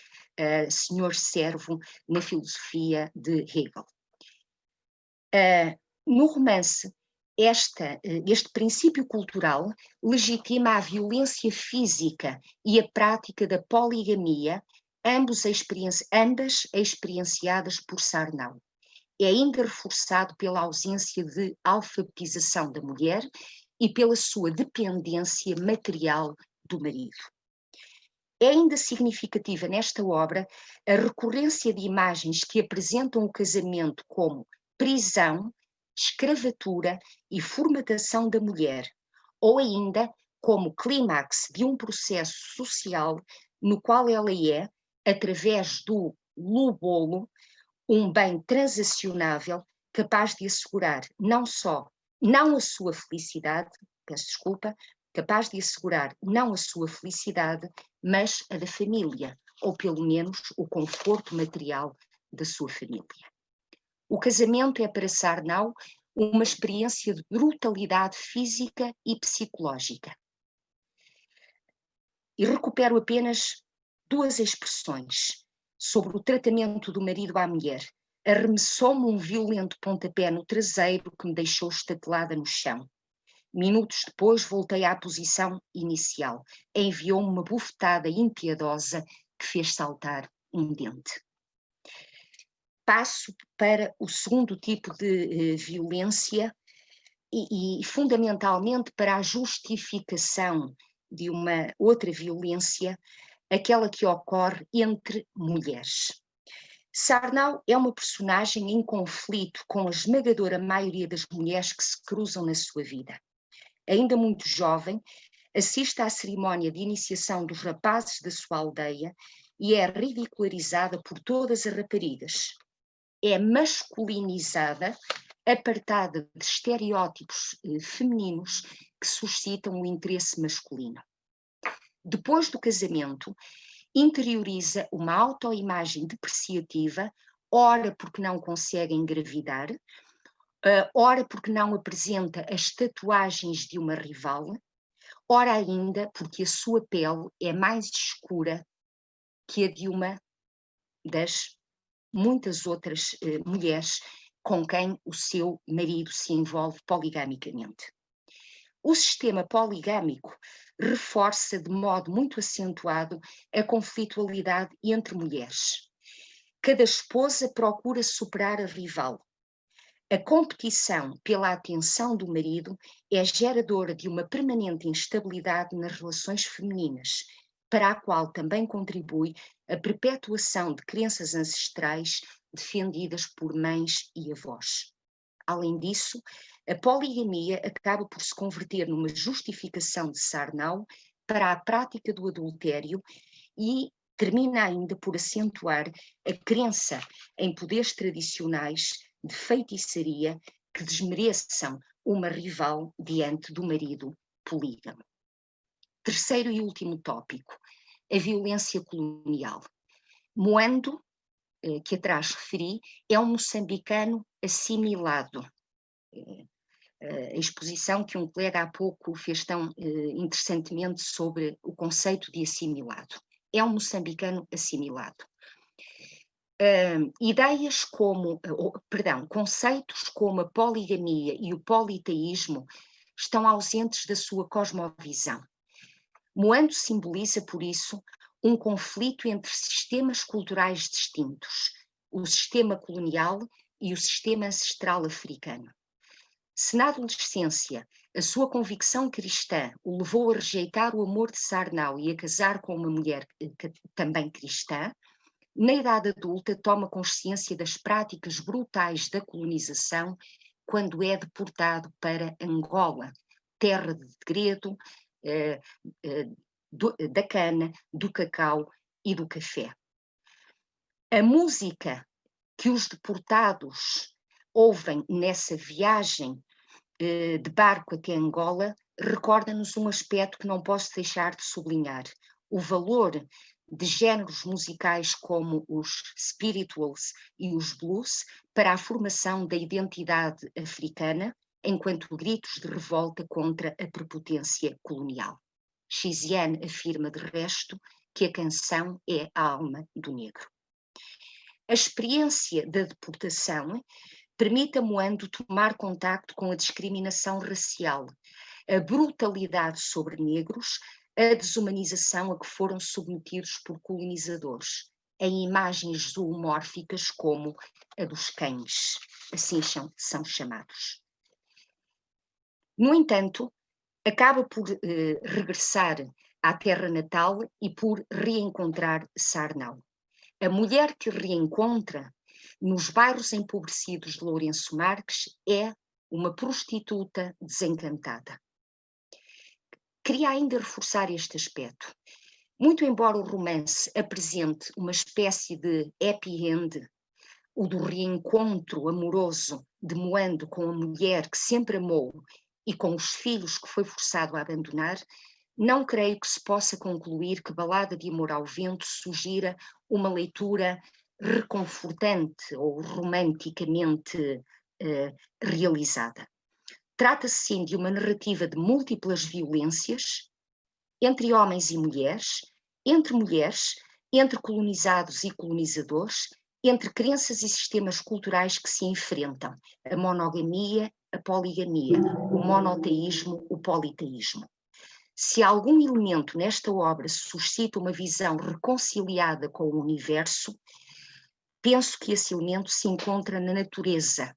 senhor-servo na filosofia de Hegel. No romance, este princípio cultural legitima a violência física e a prática da poligamia, ambas experienciadas por Sarnau. É ainda reforçado pela ausência de alfabetização da mulher e pela sua dependência material do marido. É ainda significativa nesta obra a recorrência de imagens que apresentam o casamento como prisão, escravatura e formatação da mulher, ou ainda como clímax de um processo social no qual ela é, através do lubolo, um bem transacionável capaz de assegurar não a sua felicidade, capaz de assegurar não a sua felicidade, mas a da família, ou pelo menos o conforto material da sua família. O casamento é para Sarnau uma experiência de brutalidade física e psicológica. E recupero apenas duas expressões sobre o tratamento do marido à mulher. Arremessou-me um violento pontapé no traseiro que me deixou estatelada no chão. Minutos depois voltei à posição inicial. Enviou-me uma bufetada impiedosa que fez saltar um dente. Passo para o segundo tipo de violência e fundamentalmente para a justificação de uma outra violência, aquela que ocorre entre mulheres. Sarnau é uma personagem em conflito com a esmagadora maioria das mulheres que se cruzam na sua vida. Ainda muito jovem, assiste à cerimónia de iniciação dos rapazes da sua aldeia e é ridicularizada por todas as raparigas. É masculinizada, apartada de estereótipos femininos que suscitam o interesse masculino. Depois do casamento, interioriza uma autoimagem depreciativa, ora porque não consegue engravidar, ora porque não apresenta as tatuagens de uma rival, ora ainda porque a sua pele é mais escura que a de uma das muitas outras mulheres com quem o seu marido se envolve poligamicamente. O sistema poligâmico reforça de modo muito acentuado a conflitualidade entre mulheres. Cada esposa procura superar a rival. A competição pela atenção do marido é geradora de uma permanente instabilidade nas relações femininas, para a qual também contribui a perpetuação de crenças ancestrais defendidas por mães e avós. Além disso, a poligamia acaba por se converter numa justificação de Sarnau para a prática do adultério e termina ainda por acentuar a crença em poderes tradicionais de feitiçaria que desmereçam uma rival diante do marido polígamo. Terceiro e último tópico, a violência colonial. Moando, que atrás referi, é um moçambicano assimilado. a exposição que um colega há pouco fez tão interessantemente sobre o conceito de assimilado. É um moçambicano assimilado. Ideias como, conceitos como a poligamia e o politeísmo estão ausentes da sua cosmovisão. Moando simboliza, por isso, um conflito entre sistemas culturais distintos, o sistema colonial e o sistema ancestral africano. Se na adolescência a sua convicção cristã o levou a rejeitar o amor de Sarnau e a casar com uma mulher também cristã, na idade adulta toma consciência das práticas brutais da colonização quando é deportado para Angola, terra de degredo, da cana, do cacau e do café. A música que os deportados ouvem nessa viagem de barco até Angola recorda-nos um aspecto que não posso deixar de sublinhar: o valor de géneros musicais como os spirituals e os blues para a formação da identidade africana, enquanto gritos de revolta contra a prepotência colonial. Xiziane afirma, de resto, que a canção é a alma do negro. A experiência da deportação permite a Moando tomar contacto com a discriminação racial, a brutalidade sobre negros, a desumanização a que foram submetidos por colonizadores, em imagens zoomórficas como a dos cães, assim são chamados. No entanto, acaba por regressar à terra natal e por reencontrar Sarnau. A mulher que reencontra nos bairros empobrecidos de Lourenço Marques é uma prostituta desencantada. Queria ainda reforçar este aspecto. Muito embora o romance apresente uma espécie de happy end, o do reencontro amoroso de Moando com a mulher que sempre amou e com os filhos que foi forçado a abandonar, não creio que se possa concluir que Balada de Amor ao Vento sugira uma leitura reconfortante ou romanticamente realizada. Trata-se sim de uma narrativa de múltiplas violências entre homens e mulheres, entre colonizados e colonizadores, entre crenças e sistemas culturais que se enfrentam, a monogamia, a poligamia, o monoteísmo, o politeísmo. Se algum elemento nesta obra suscita uma visão reconciliada com o universo, penso que esse elemento se encontra na natureza,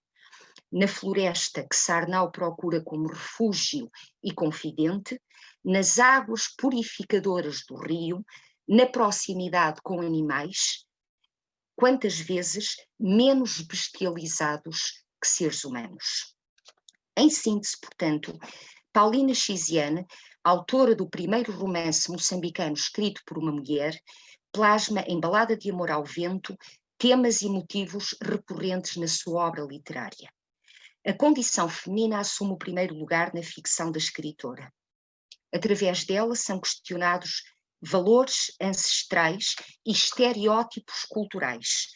na floresta que Sarnau procura como refúgio e confidente, nas águas purificadoras do rio, na proximidade com animais, quantas vezes menos bestializados que seres humanos. Em síntese, portanto, Paulina Xiziane, autora do primeiro romance moçambicano escrito por uma mulher, plasma em Balada de Amor ao Vento temas e motivos recorrentes na sua obra literária. A condição feminina assume o primeiro lugar na ficção da escritora. Através dela são questionados valores ancestrais e estereótipos culturais,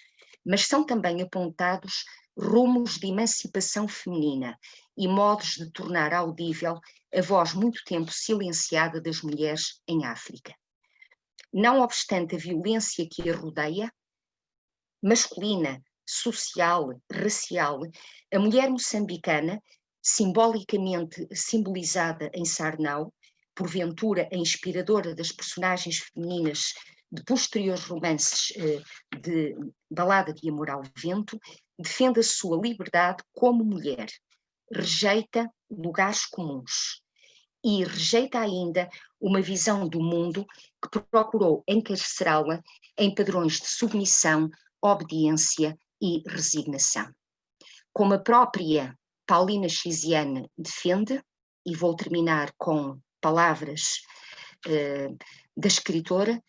mas são também apontados rumos de emancipação feminina e modos de tornar audível a voz muito tempo silenciada das mulheres em África. Não obstante a violência que a rodeia, masculina, social, racial, a mulher moçambicana, simbolicamente simbolizada em Sarnau, porventura a inspiradora das personagens femininas de posteriores romances de Balada de Amor ao Vento, defende a sua liberdade como mulher, rejeita lugares comuns e rejeita ainda uma visão do mundo que procurou encarcerá-la em padrões de submissão, obediência e resignação. Como a própria Paulina Xiziane defende, e vou terminar com palavras da escritora,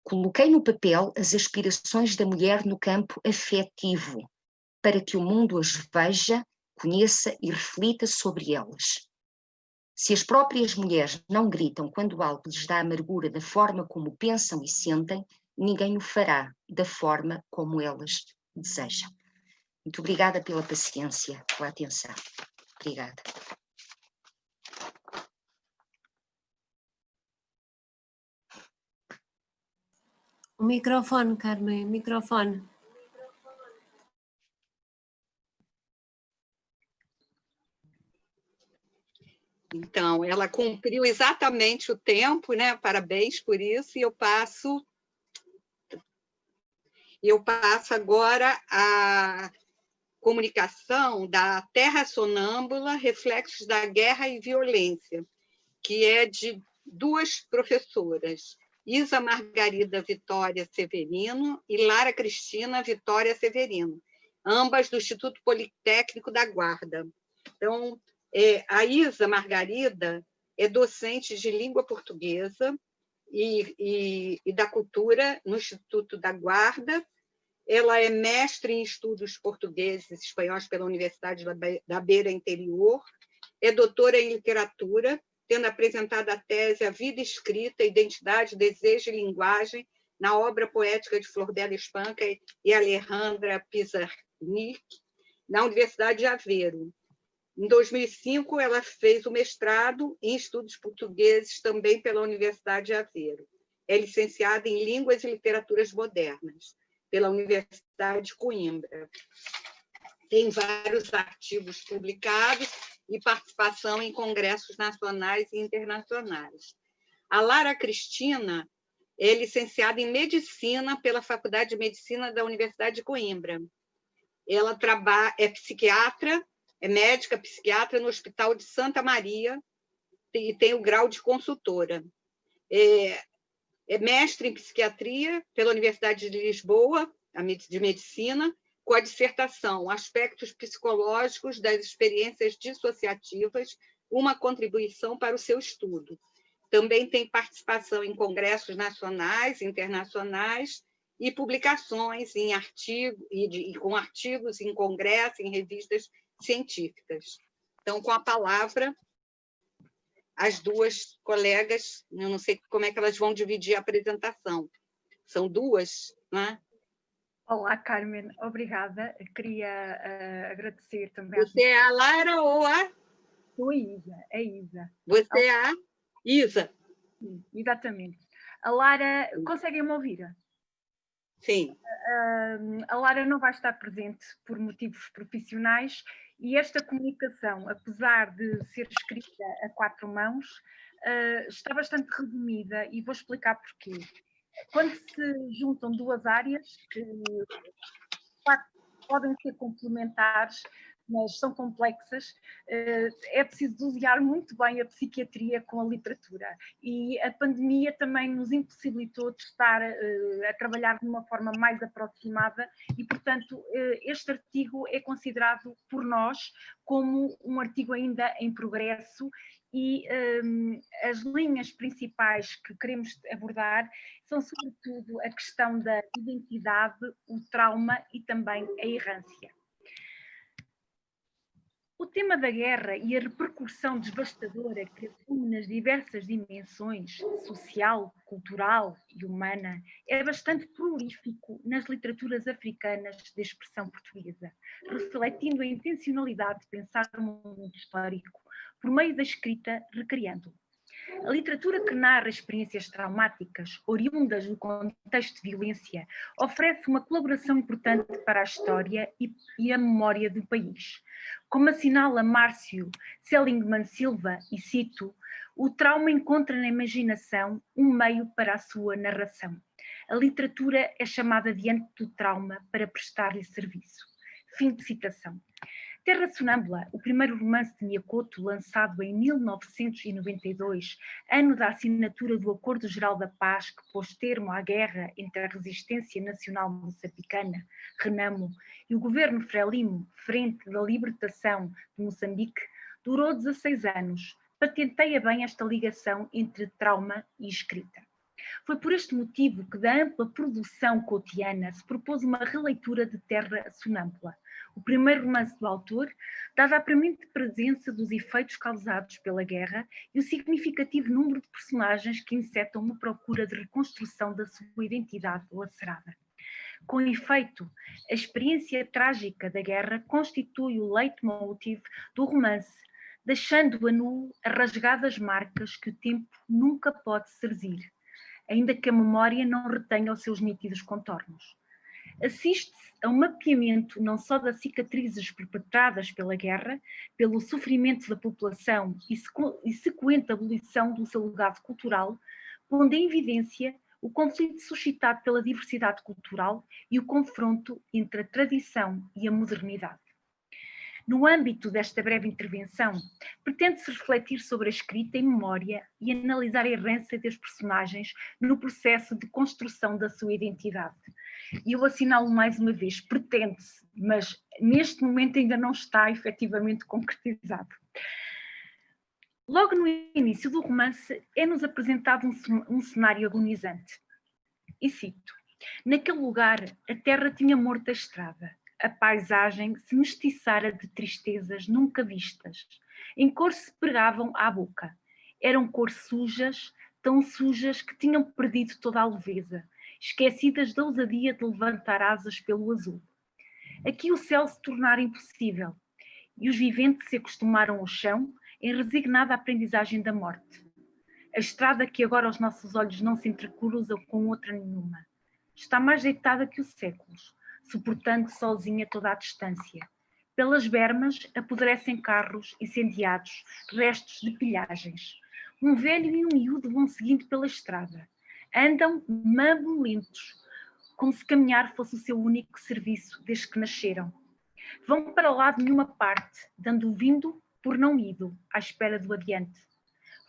coloquei no papel as aspirações da mulher no campo afetivo, para que o mundo as veja, conheça e reflita sobre elas. Se as próprias mulheres não gritam quando algo lhes dá amargura da forma como pensam e sentem, ninguém o fará da forma como elas desejam. Muito obrigada pela paciência, pela atenção. Obrigada. O microfone, Carmen, o microfone. Então, ela cumpriu exatamente o tempo, né? Parabéns por isso, e eu passo agora a comunicação da Terra Sonâmbula, Reflexos da Guerra e Violência, que é de duas professoras, Isa Margarida Vitória Severino e Lara Cristina Vitória Severino, ambas do Instituto Politécnico da Guarda. Então, a Isa Margarida é docente de língua portuguesa e da cultura no Instituto da Guarda. Ela é mestre em estudos portugueses e espanhóis pela Universidade da Beira Interior, é doutora em literatura, tendo apresentado a tese A Vida Escrita, Identidade, Desejo e Linguagem, na obra poética de Florbela Espanca e Alejandra Pizarnik, na Universidade de Aveiro. Em 2005, ela fez o mestrado em estudos portugueses também pela Universidade de Aveiro. É licenciada em Línguas e Literaturas Modernas pela Universidade de Coimbra. Tem vários artigos publicados e participação em congressos nacionais e internacionais. A Lara Cristina é licenciada em Medicina pela Faculdade de Medicina da Universidade de Coimbra. Ela é psiquiatra, é médica psiquiatra no Hospital de Santa Maria e tem o grau de consultora. É mestre em psiquiatria pela Universidade de Lisboa, de Medicina, com a dissertação Aspectos Psicológicos das Experiências Dissociativas, uma contribuição para o seu estudo. Também tem participação em congressos nacionais, internacionais e publicações em com artigos em congressos, em revistas científicas. Então, com a palavra, as duas colegas, eu não sei como é que elas vão dividir a apresentação. São duas, né? Olá, Carmen, obrigada. Queria agradecer também... Você é a Lara ou a... Sou a Isa, a Isa. Você é a Isa. Sim, exatamente. A Lara, conseguem-me ouvir? Sim. A Lara não vai estar presente por motivos profissionais e esta comunicação, apesar de ser escrita a 4 mãos, está bastante resumida e vou explicar porquê. Quando se juntam duas áreas que podem ser complementares, mas são complexas, é preciso dosear muito bem a psiquiatria com a literatura. E a pandemia também nos impossibilitou de estar a trabalhar de uma forma mais aproximada e, portanto, este artigo é considerado por nós como um artigo ainda em progresso e as linhas principais que queremos abordar são, sobretudo, a questão da identidade, o trauma e também a errância. O tema da guerra e a repercussão devastadora que assume nas diversas dimensões, social, cultural e humana, é bastante prolífico nas literaturas africanas de expressão portuguesa, refletindo a intencionalidade de pensar o mundo histórico por meio da escrita, recriando-o. A literatura que narra experiências traumáticas, oriundas do contexto de violência, oferece uma colaboração importante para a história e a memória do país. Como assinala Márcio Seligman Silva, e cito, o trauma encontra na imaginação um meio para a sua narração. A literatura é chamada diante do trauma para prestar-lhe serviço. Fim de citação. Terra Sonâmbula, o primeiro romance de Miyakoto, lançado em 1992, ano da assinatura do Acordo Geral da Paz, que pôs termo à guerra entre a Resistência Nacional Moçambicana, Renamo, e o governo Frelimo, Frente da Libertação de Moçambique, durou 16 anos. Patenteia bem esta ligação entre trauma e escrita. Foi por este motivo que, da ampla produção cotiana, se propôs uma releitura de Terra Sonâmbula, o primeiro romance do autor, dada a premente presença dos efeitos causados pela guerra e o significativo número de personagens que insetam uma procura de reconstrução da sua identidade lacerada. Com efeito, a experiência trágica da guerra constitui o leitmotiv do romance, deixando a nu as rasgadas marcas que o tempo nunca pode cerzir. ainda que a memória não retenha os seus nítidos contornos. Assiste-se a um mapeamento não só das cicatrizes perpetradas pela guerra, pelo sofrimento da população e sequente abolição do seu legado cultural, pondo em evidência o conflito suscitado pela diversidade cultural e o confronto entre a tradição e a modernidade. No âmbito desta breve intervenção, pretende-se refletir sobre a escrita e memória e analisar a herança dos personagens no processo de construção da sua identidade. E eu assinalo mais uma vez, pretende-se, mas neste momento ainda não está efetivamente concretizado. Logo no início do romance é-nos apresentado um cenário agonizante. E cito: naquele lugar a terra tinha morto a estrada, a paisagem se mestiçara de tristezas nunca vistas, em cor se pregavam à boca. Eram cores sujas, tão sujas que tinham perdido toda a leveza, esquecidas da ousadia de levantar asas pelo azul. Aqui o céu se tornara impossível, e os viventes se acostumaram ao chão em resignada aprendizagem da morte. A estrada que agora aos nossos olhos não se entrecruza com outra nenhuma, está mais deitada que os séculos, suportando sozinha toda a distância. Pelas bermas apodrecem carros incendiados, restos de pilhagens. Um velho e um miúdo vão seguindo pela estrada. Andam mamulentos, como se caminhar fosse o seu único serviço desde que nasceram. Vão para lá de nenhuma parte, dando vindo por não ido, à espera do adiante.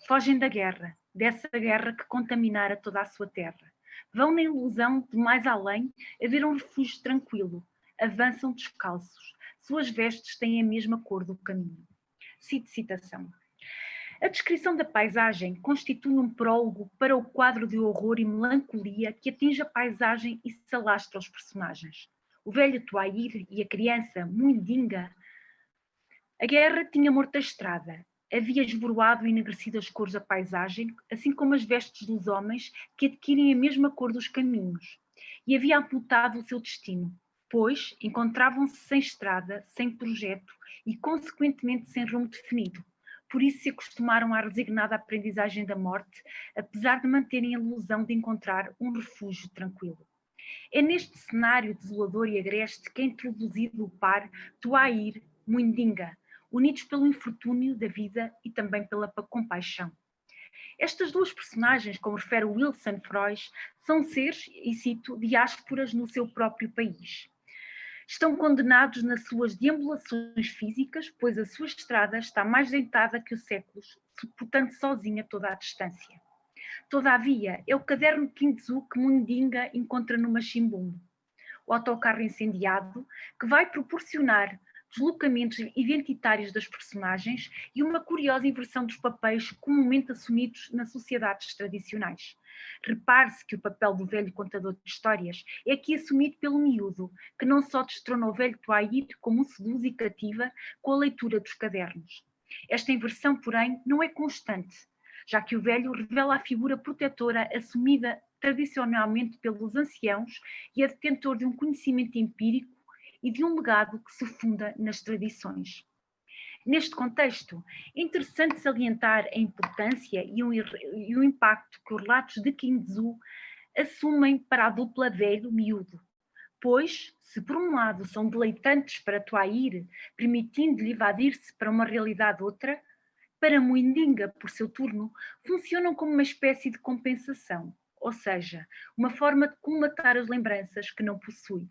Fogem da guerra, dessa guerra que contaminara toda a sua terra. Vão na ilusão de mais além haver um refúgio tranquilo. Avançam descalços. Suas vestes têm a mesma cor do caminho. Cito citação. A descrição da paisagem constitui um prólogo para o quadro de horror e melancolia que atinge a paisagem e se alastra aos personagens. O velho Tuair e a criança Mundinga. A guerra tinha morto a estrada. Havia esboroado e enegrecido as cores da paisagem, assim como as vestes dos homens que adquirem a mesma cor dos caminhos, e havia amputado o seu destino, pois encontravam-se sem estrada, sem projeto e, consequentemente, sem rumo definido. Por isso se acostumaram à resignada aprendizagem da morte, apesar de manterem a ilusão de encontrar um refúgio tranquilo. É neste cenário desolador e agreste que é introduzido o par Tuair Mundinga, unidos pelo infortúnio da vida e também pela compaixão. Estas duas personagens, como refere Wilson Freud, são seres, e cito, diásporas no seu próprio país. Estão condenados nas suas deambulações físicas, pois a sua estrada está mais deitada que os séculos, suportando sozinha toda a distância. Todavia, é o caderno Kinzu que Mundinga encontra no Machimbum, o autocarro incendiado, que vai proporcionar deslocamentos identitários das personagens e uma curiosa inversão dos papéis comumente assumidos nas sociedades tradicionais. Repare-se que o papel do velho contador de histórias é aqui assumido pelo miúdo, que não só destrona o velho Tuair como o seduz e cativa com a leitura dos cadernos. Esta inversão, porém, não é constante, já que o velho revela a figura protetora assumida tradicionalmente pelos anciãos e é detentor de um conhecimento empírico e de um legado que se funda nas tradições. Neste contexto, é interessante salientar a importância e o impacto que os relatos de Kinzu assumem para a dupla velho-miúdo, pois, se por um lado são deleitantes para Tuair, permitindo-lhe evadir-se para uma realidade outra, para Mundinga, por seu turno, funcionam como uma espécie de compensação, ou seja, uma forma de colmatar as lembranças que não possui.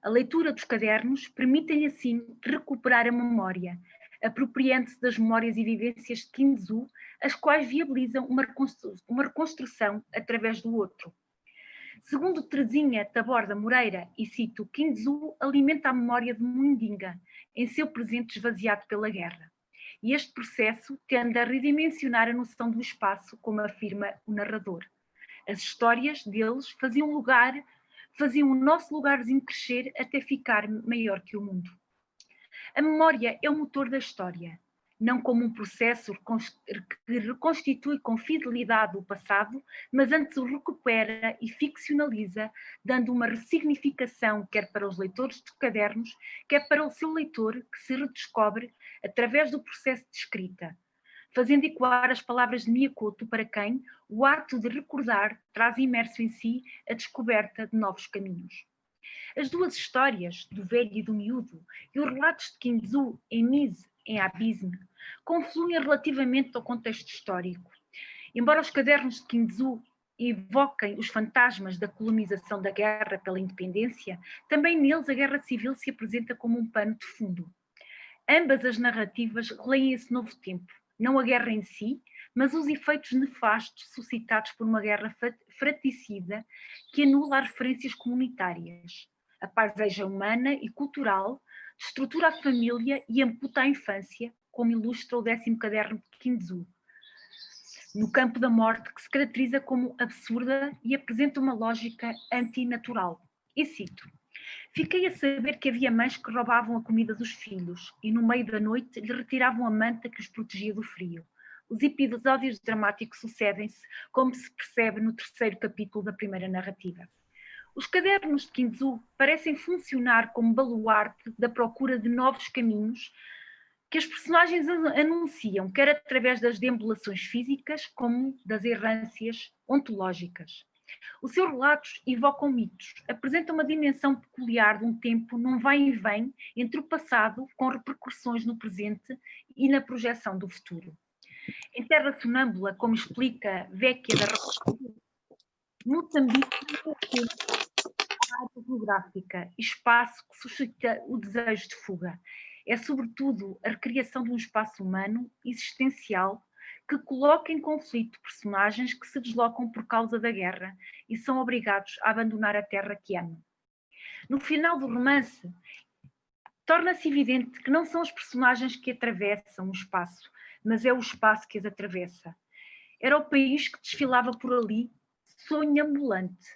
A leitura dos cadernos permite-lhe assim recuperar a memória, apropriando-se das memórias e vivências de Kinzu, as quais viabilizam uma reconstrução através do outro. Segundo Teresinha Taborda Moreira, e cito, Kinzu alimenta a memória de Mundinga, em seu presente esvaziado pela guerra. E este processo tende a redimensionar a noção do espaço, como afirma o narrador. As histórias deles faziam o nosso lugarzinho crescer até ficar maior que o mundo. A memória é o motor da história, não como um processo que reconstitui com fidelidade o passado, mas antes o recupera e ficcionaliza, dando uma ressignificação quer para os leitores de cadernos, quer para o seu leitor que se redescobre através do processo de escrita. fazendo ecoar as palavras de Miyakoto, para quem o ato de recordar traz imerso em si a descoberta de novos caminhos. As duas histórias, do velho e do miúdo, e os relatos de Kinzu em Mise em Abisme, confluem relativamente ao contexto histórico. Embora os cadernos de Kinzu evoquem os fantasmas da colonização da guerra pela independência, também neles a guerra civil se apresenta como um pano de fundo. Ambas as narrativas releem esse novo tempo, não a guerra em si, mas os efeitos nefastos suscitados por uma guerra fratricida que anula as referências comunitárias. A paisagem humana e cultural destrutura a família e amputa a infância, como ilustra o 10º caderno de Kinzu, no campo da morte, que se caracteriza como absurda e apresenta uma lógica antinatural. E cito: fiquei a saber que havia mães que roubavam a comida dos filhos e no meio da noite lhe retiravam a manta que os protegia do frio. Os episódios dramáticos sucedem-se, como se percebe no 3º capítulo da primeira narrativa. Os cadernos de Kinzu parecem funcionar como baluarte da procura de novos caminhos que as personagens anunciam, quer através das deambulações físicas, como das errâncias ontológicas. Os seus relatos evocam mitos, apresentam uma dimensão peculiar de um tempo num vai e vem entre o passado, com repercussões no presente e na projeção do futuro. Em Terra Sonâmbula, como explica Vecchia da Rocha, Moçambique é área geográfica, espaço que suscita o desejo de fuga. É, sobretudo, a recriação de um espaço humano, existencial, que coloca em conflito personagens que se deslocam por causa da guerra e são obrigados a abandonar a terra que amam. No final do romance, torna-se evidente que não são os personagens que atravessam o espaço, mas é o espaço que as atravessa. Era o país que desfilava por ali, sonho ambulante.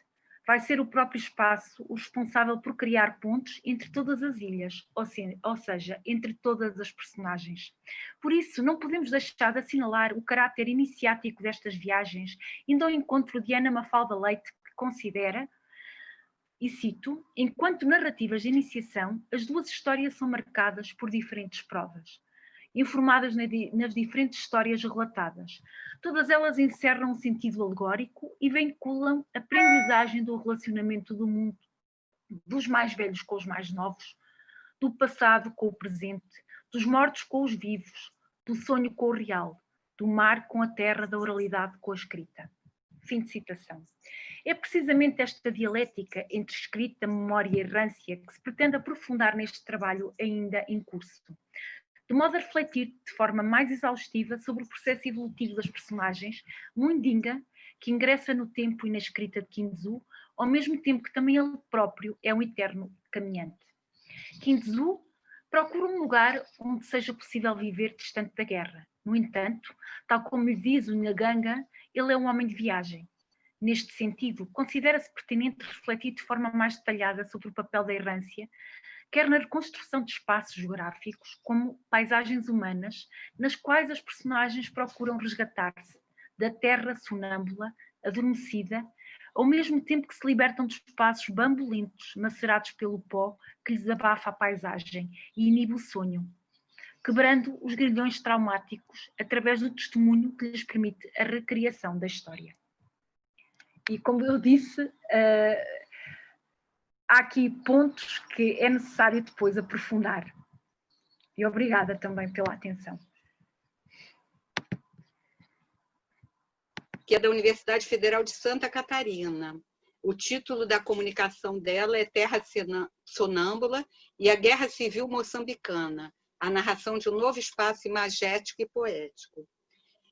Vai ser o próprio espaço o responsável por criar pontos entre todas as ilhas, ou seja, entre todas as personagens. Por isso, não podemos deixar de assinalar o caráter iniciático destas viagens, indo ao encontro de Ana Mafalda Leite, que considera, e cito: enquanto narrativas de iniciação, as duas histórias são marcadas por diferentes provas, informadas nas diferentes histórias relatadas. Todas elas encerram um sentido alegórico e vinculam a aprendizagem do relacionamento do mundo, dos mais velhos com os mais novos, do passado com o presente, dos mortos com os vivos, do sonho com o real, do mar com a terra, da oralidade com a escrita. Fim de citação. É precisamente esta dialética entre escrita, memória e errância que se pretende aprofundar neste trabalho ainda em curso, de modo a refletir de forma mais exaustiva sobre o processo evolutivo das personagens, Mundinga, que ingressa no tempo e na escrita de Kinzu, ao mesmo tempo que também ele próprio é um eterno caminhante. Kinzu procura um lugar onde seja possível viver distante da guerra. No entanto, tal como lhe diz o Nhaganga, ele é um homem de viagem. Neste sentido, considera-se pertinente refletir de forma mais detalhada sobre o papel da errância, quer na reconstrução de espaços geográficos, como paisagens humanas, nas quais as personagens procuram resgatar-se da terra sonâmbula, adormecida, ao mesmo tempo que se libertam de espaços bambolentos, macerados pelo pó que lhes abafa a paisagem e inibe o sonho, quebrando os grilhões traumáticos através do testemunho que lhes permite a recriação da história. E como eu disse, há aqui pontos que é necessário depois aprofundar. E obrigada também pela atenção. Que é da Universidade Federal de Santa Catarina. O título da comunicação dela é Terra Sonâmbula e a Guerra Civil Moçambicana, a narração de um novo espaço imagético e poético.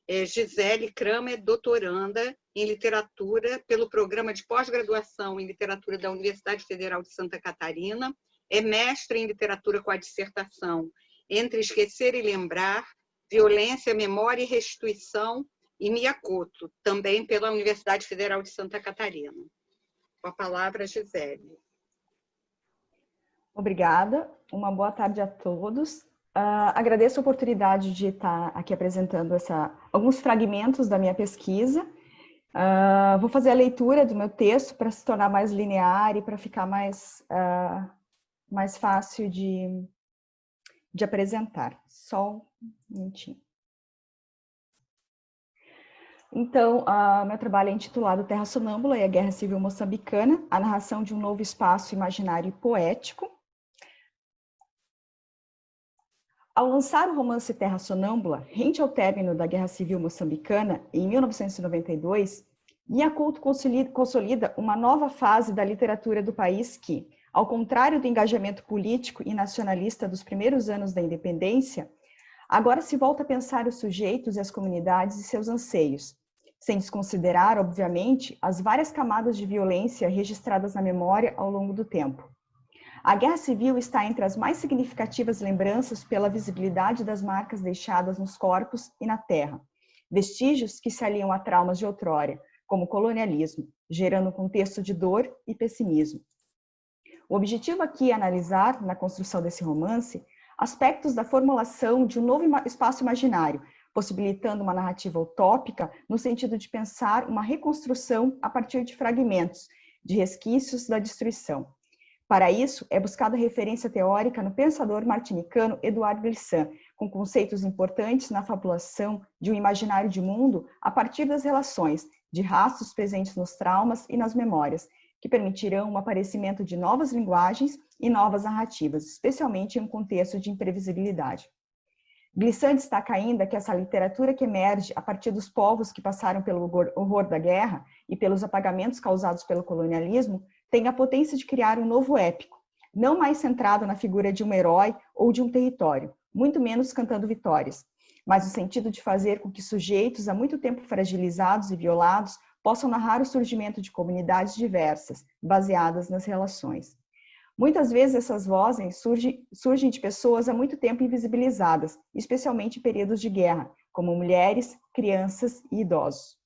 Gisele Kramer, doutoranda em literatura pelo programa de pós-graduação em literatura da Universidade Federal de Santa Catarina, é mestre em literatura com a dissertação Entre Esquecer e Lembrar, Violência, Memória e Restituição, e Miyakoto, também pela Universidade Federal de Santa Catarina. Com a palavra, Gisele. Obrigada, uma boa tarde a todos. Agradeço a oportunidade de estar aqui apresentando alguns fragmentos da minha pesquisa. Vou fazer a leitura do meu texto para se tornar mais linear e para ficar mais fácil de apresentar. Só um minutinho. Então, meu trabalho é intitulado Terra Sonâmbula e a Guerra Civil Moçambicana, a narração de um novo espaço imaginário e poético. Ao lançar o romance Terra Sonâmbula, rente ao término da Guerra Civil Moçambicana, em 1992, Guia Couto consolida uma nova fase da literatura do país que, ao contrário do engajamento político e nacionalista dos primeiros anos da independência, agora se volta a pensar os sujeitos e as comunidades e seus anseios, sem desconsiderar, obviamente, as várias camadas de violência registradas na memória ao longo do tempo. A Guerra Civil está entre as mais significativas lembranças pela visibilidade das marcas deixadas nos corpos e na terra, vestígios que se aliam a traumas de outrora, como o colonialismo, gerando um contexto de dor e pessimismo. O objetivo aqui é analisar, na construção desse romance, aspectos da formulação de um novo espaço imaginário, possibilitando uma narrativa utópica no sentido de pensar uma reconstrução a partir de fragmentos, de resquícios da destruição. Para isso, é buscada referência teórica no pensador martinicano Édouard Glissant, com conceitos importantes na fabulação de um imaginário de mundo a partir das relações, de rastros presentes nos traumas e nas memórias, que permitirão o aparecimento de novas linguagens e novas narrativas, especialmente em um contexto de imprevisibilidade. Glissant destaca ainda que essa literatura que emerge a partir dos povos que passaram pelo horror da guerra e pelos apagamentos causados pelo colonialismo tem a potência de criar um novo épico, não mais centrado na figura de um herói ou de um território, muito menos cantando vitórias, mas no sentido de fazer com que sujeitos há muito tempo fragilizados e violados possam narrar o surgimento de comunidades diversas, baseadas nas relações. Muitas vezes essas vozes surgem de pessoas há muito tempo invisibilizadas, especialmente em períodos de guerra, como mulheres, crianças e idosos.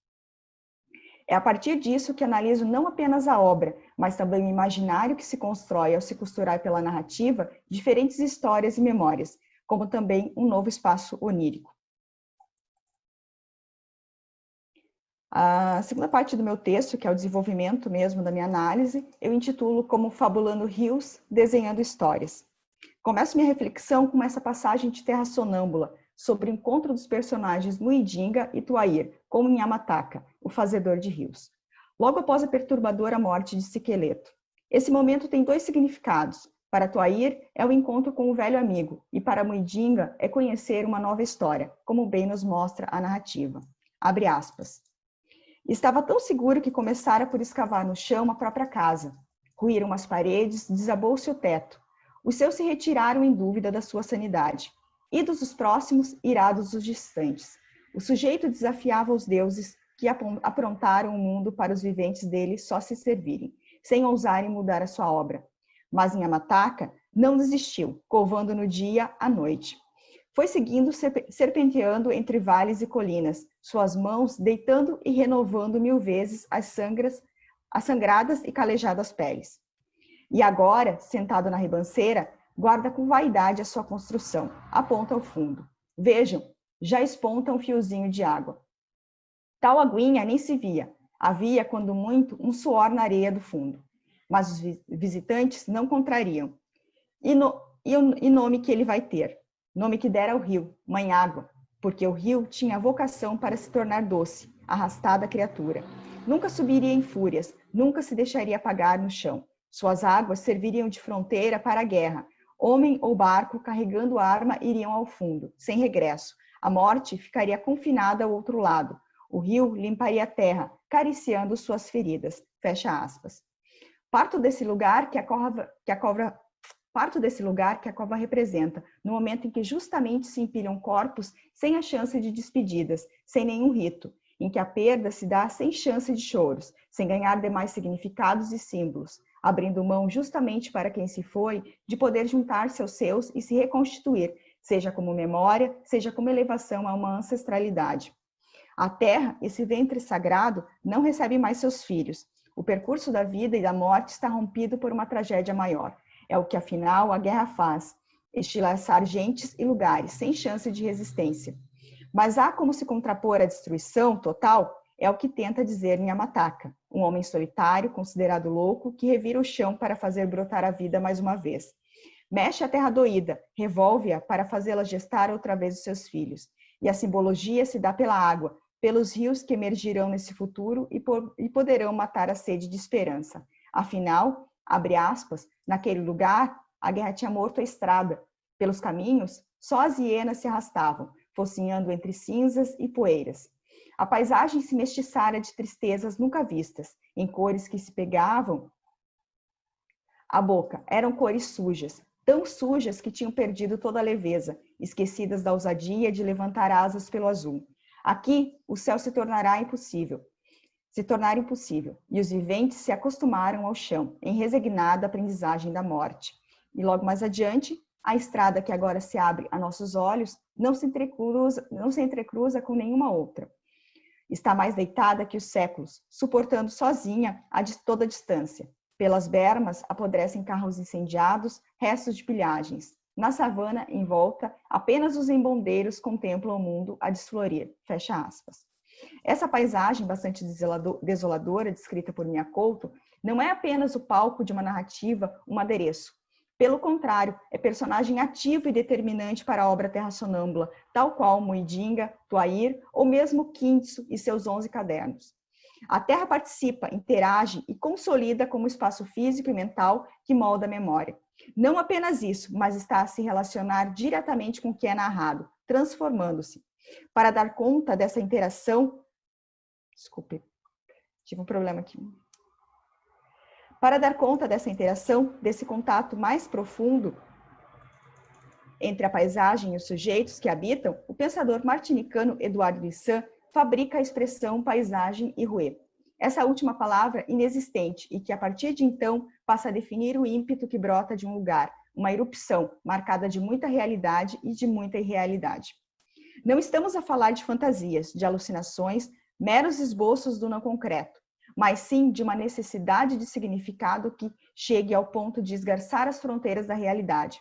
É a partir disso que analiso não apenas a obra, mas também o imaginário que se constrói ao se costurar pela narrativa diferentes histórias e memórias, como também um novo espaço onírico. A segunda parte do meu texto, que é o desenvolvimento mesmo da minha análise, eu intitulo como Fabulando Rios, Desenhando Histórias. Começo minha reflexão com essa passagem de Terra Sonâmbula, sobre o encontro dos personagens Muidinga e Tuair, com Nhamataka, o fazedor de rios. Logo após a perturbadora morte de Siqueleto. Esse momento tem dois significados. Para Tuair, é o encontro com o velho amigo, e para Muidinga é conhecer uma nova história, como bem nos mostra a narrativa. Abre aspas. Estava tão seguro que começara por escavar no chão a própria casa. Ruíram as paredes, desabou-se o teto. Os seus se retiraram em dúvida da sua sanidade. Idos os próximos, irados os distantes. O sujeito desafiava os deuses que aprontaram o mundo para os viventes dele só se servirem, sem ousarem mudar a sua obra. Mas Nhamataka não desistiu, covando no dia à noite. Foi seguindo, serpenteando entre vales e colinas, suas mãos deitando e renovando 1000 vezes as sangradas e calejadas peles. E agora, sentado na ribanceira, guarda com vaidade a sua construção, aponta ao fundo. Vejam, já esponta um fiozinho de água. Tal aguinha nem se via, havia, quando muito, um suor na areia do fundo. Mas os visitantes não contrariam. E nome que ele vai ter? Nome que dera ao rio, Mãe Água, porque o rio tinha a vocação para se tornar doce, arrastada a criatura. Nunca subiria em fúrias, nunca se deixaria apagar no chão. Suas águas serviriam de fronteira para a guerra. Homem ou barco carregando arma iriam ao fundo, sem regresso. A morte ficaria confinada ao outro lado. O rio limparia a terra, cariciando suas feridas. Fecha aspas. Parto desse lugar que a cova representa, no momento em que justamente se empilham corpos sem a chance de despedidas, sem nenhum rito, em que a perda se dá sem chance de choros, sem ganhar demais significados e símbolos, abrindo mão justamente para quem se foi, de poder juntar-se aos seus e se reconstituir, seja como memória, seja como elevação a uma ancestralidade. A terra, esse ventre sagrado, não recebe mais seus filhos. O percurso da vida e da morte está rompido por uma tragédia maior. É o que, afinal, a guerra faz, estilhaçar gentes e lugares, sem chance de resistência. Mas há como se contrapor à destruição total, é o que tenta dizer Nhamataka, um homem solitário, considerado louco, que revira o chão para fazer brotar a vida mais uma vez. Mexe a terra doída, revolve-a para fazê-la gestar outra vez os seus filhos. E a simbologia se dá pela água, pelos rios que emergirão nesse futuro e poderão matar a sede de esperança. Afinal, abre aspas, naquele lugar, a guerra tinha morto a estrada. Pelos caminhos, só as hienas se arrastavam, focinhando entre cinzas e poeiras. A paisagem se mestiçara de tristezas nunca vistas, em cores que se pegavam à boca. Eram cores sujas, tão sujas que tinham perdido toda a leveza, esquecidas da ousadia de levantar asas pelo azul. Aqui, o céu se tornara impossível, e os viventes se acostumaram ao chão, em resignada aprendizagem da morte. E logo mais adiante, a estrada que agora se abre a nossos olhos não se entrecruza com nenhuma outra. Está mais deitada que os séculos, suportando sozinha toda a distância. Pelas bermas apodrecem carros incendiados, restos de pilhagens. Na savana, em volta, apenas os embondeiros contemplam o mundo a desflorir. Fecha aspas. Essa paisagem bastante desoladora, descrita por Miyakoto, não é apenas o palco de uma narrativa, um adereço. Pelo contrário, é personagem ativo e determinante para a obra Terra Sonâmbula, tal qual Muidinga, Tuair ou mesmo Kintsu e seus 11 cadernos. A Terra participa, interage e consolida como espaço físico e mental que molda a memória. Não apenas isso, mas está a se relacionar diretamente com o que é narrado, transformando-se. Para dar conta dessa interação... Desculpe, tive um problema aqui. Para dar conta dessa interação, desse contato mais profundo entre a paisagem e os sujeitos que habitam, o pensador martinicano Eduardo Glissant fabrica a expressão paisagem e ruê. Essa última palavra inexistente e que, a partir de então, passa a definir o ímpeto que brota de um lugar, uma erupção marcada de muita realidade e de muita irrealidade. Não estamos a falar de fantasias, de alucinações, meros esboços do não concreto, mas sim de uma necessidade de significado que chegue ao ponto de esgarçar as fronteiras da realidade,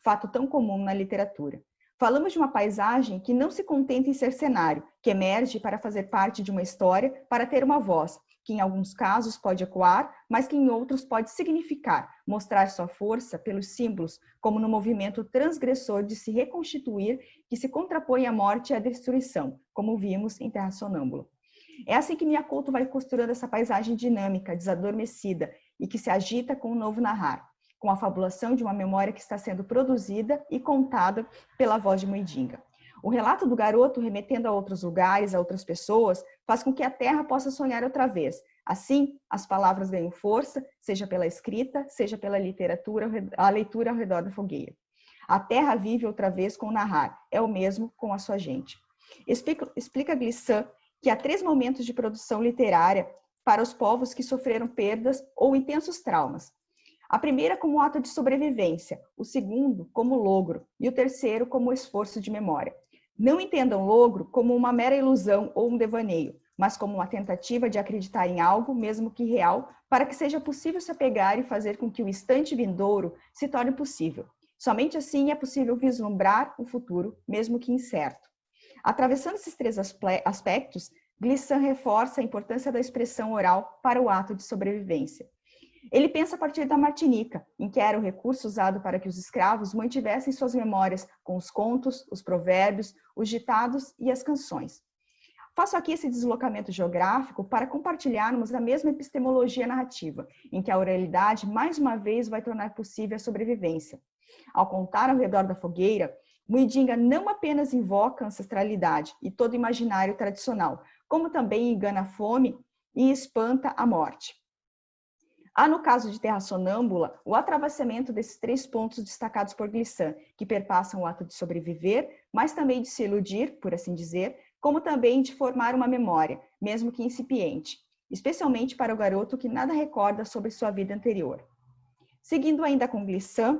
fato tão comum na literatura. Falamos de uma paisagem que não se contenta em ser cenário, que emerge para fazer parte de uma história, para ter uma voz, que em alguns casos pode ecoar, mas que em outros pode significar, mostrar sua força pelos símbolos, como no movimento transgressor de se reconstituir, que se contrapõe à morte e à destruição, como vimos em Terra Sonâmbula. É assim que Miyakoto vai costurando essa paisagem dinâmica, desadormecida e que se agita com o novo narrar, com a fabulação de uma memória que está sendo produzida e contada pela voz de Muidinga. O relato do garoto, remetendo a outros lugares, a outras pessoas, faz com que a Terra possa sonhar outra vez. Assim, as palavras ganham força, seja pela escrita, seja pela a leitura ao redor da fogueira. A Terra vive outra vez com o narrar, é o mesmo com a sua gente. Explica Glissant que há 3 momentos de produção literária para os povos que sofreram perdas ou intensos traumas. A primeira como ato de sobrevivência, o segundo como logro e o terceiro como esforço de memória. Não entendam logro como uma mera ilusão ou um devaneio, mas como uma tentativa de acreditar em algo, mesmo que real, para que seja possível se apegar e fazer com que o instante vindouro se torne possível. Somente assim é possível vislumbrar o futuro, mesmo que incerto. Atravessando esses 3 aspectos, Glissant reforça a importância da expressão oral para o ato de sobrevivência. Ele pensa a partir da Martinica, em que era o recurso usado para que os escravos mantivessem suas memórias com os contos, os provérbios, os ditados e as canções. Faço aqui esse deslocamento geográfico para compartilharmos a mesma epistemologia narrativa, em que a oralidade mais uma vez vai tornar possível a sobrevivência. Ao contar ao redor da fogueira, Muidinga não apenas invoca a ancestralidade e todo o imaginário tradicional, como também engana a fome e espanta a morte. Há, no caso de Terra Sonâmbula, o atravessamento desses 3 pontos destacados por Glissant, que perpassam o ato de sobreviver, mas também de se iludir, por assim dizer, como também de formar uma memória, mesmo que incipiente, especialmente para o garoto que nada recorda sobre sua vida anterior. Seguindo ainda com Glissant,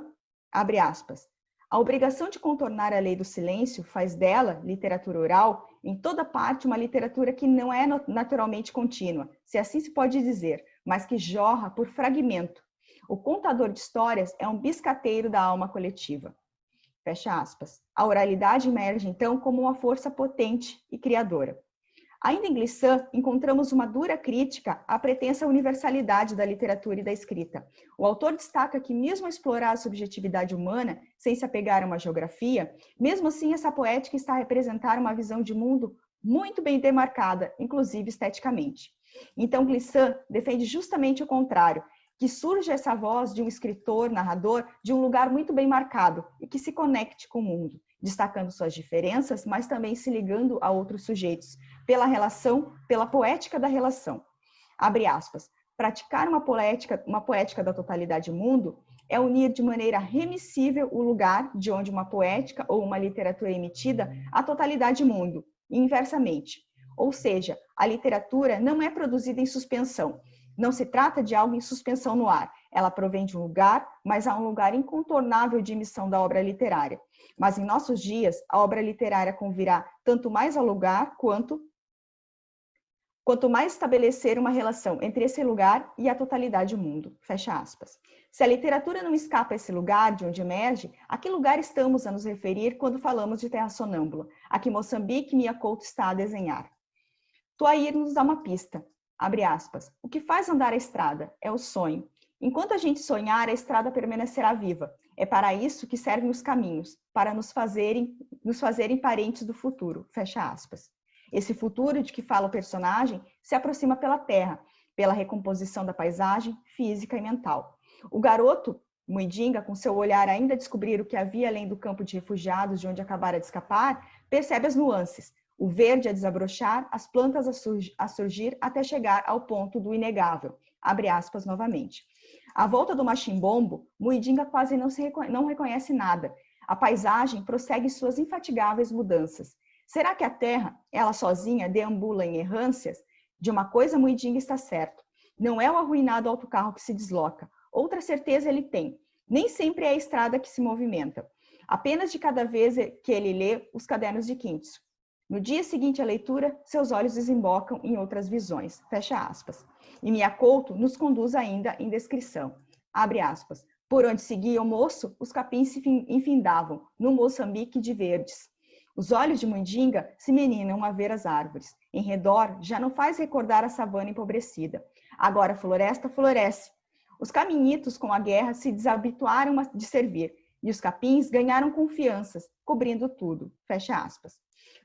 abre aspas, a obrigação de contornar a lei do silêncio faz dela, literatura oral, em toda parte uma literatura que não é naturalmente contínua, se assim se pode dizer, mas que jorra por fragmento. O contador de histórias é um biscateiro da alma coletiva. Fecha aspas. A oralidade emerge, então, como uma força potente e criadora. Ainda em Glissant, encontramos uma dura crítica à pretensa universalidade da literatura e da escrita. O autor destaca que, mesmo a explorar a subjetividade humana, sem se apegar a uma geografia, mesmo assim essa poética está a representar uma visão de mundo muito bem demarcada, inclusive esteticamente. Então, Glissant defende justamente o contrário, que surja essa voz de um escritor, narrador, de um lugar muito bem marcado e que se conecte com o mundo, destacando suas diferenças, mas também se ligando a outros sujeitos, pela relação, pela poética da relação. Abre aspas. Praticar uma poética da totalidade mundo é unir de maneira remissível o lugar de onde uma poética ou uma literatura é emitida à totalidade mundo, e inversamente. Ou seja, a literatura não é produzida em suspensão. Não se trata de algo em suspensão no ar. Ela provém de um lugar, mas há um lugar incontornável de emissão da obra literária. Mas em nossos dias, a obra literária convirá tanto mais ao lugar quanto mais estabelecer uma relação entre esse lugar e a totalidade do mundo. Fecha aspas. Se a literatura não escapa a esse lugar de onde emerge, a que lugar estamos a nos referir quando falamos de terra sonâmbula, a que Moçambique Mia Couto está a desenhar? Tuair nos dá uma pista. Abre aspas. O que faz andar a estrada é o sonho. Enquanto a gente sonhar, a estrada permanecerá viva. É para isso que servem os caminhos, para nos fazerem parentes do futuro. Fecha aspas. Esse futuro de que fala o personagem se aproxima pela terra, pela recomposição da paisagem física e mental. O garoto, Muidinga, com seu olhar ainda a descobrir o que havia além do campo de refugiados de onde acabara de escapar, percebe as nuances, o verde a desabrochar, as plantas a surgir até chegar ao ponto do inegável. Abre aspas novamente. À volta do machimbombo, Muidinga quase não reconhece nada. A paisagem prossegue suas infatigáveis mudanças. Será que a terra, ela sozinha, deambula em errâncias? De uma coisa Muidinga está certo. Não é o arruinado autocarro que se desloca. Outra certeza ele tem. Nem sempre é a estrada que se movimenta. Apenas de cada vez que ele lê os cadernos de Quintso. No dia seguinte à leitura, seus olhos desembocam em outras visões. Fecha aspas. E Mia Couto nos conduz ainda em descrição. Abre aspas. Por onde seguia o moço, os capins se enfindavam, no Moçambique de verdes. Os olhos de Muidinga se meninam a ver as árvores. Em redor, já não faz recordar a savana empobrecida. Agora a floresta floresce. Os caminhitos com a guerra se desabituaram de servir, e os capins ganharam confianças, cobrindo tudo. Fecha aspas.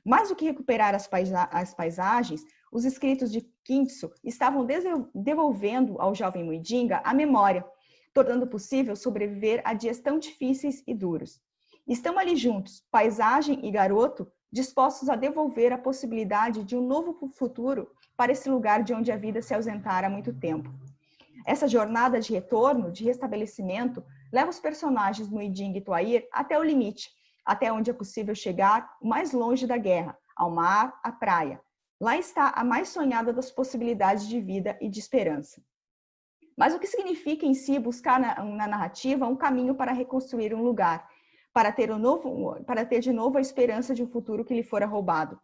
Mais do que recuperar as paisagens, os escritos de Quintso estavam devolvendo ao jovem Muidinga a memória, tornando possível sobreviver a dias tão difíceis e duros. Estão ali juntos, paisagem e garoto, dispostos a devolver a possibilidade de um novo futuro para esse lugar de onde a vida se ausentara há muito tempo. Essa jornada de retorno, de restabelecimento, leva os personagens Muidinga e Tuair até o limite, até onde é possível chegar o mais longe da guerra, ao mar, à praia. Lá está a mais sonhada das possibilidades de vida e de esperança. Mas o que significa em si buscar na narrativa um caminho para reconstruir um lugar, para ter de novo a esperança de um futuro que lhe fora roubado?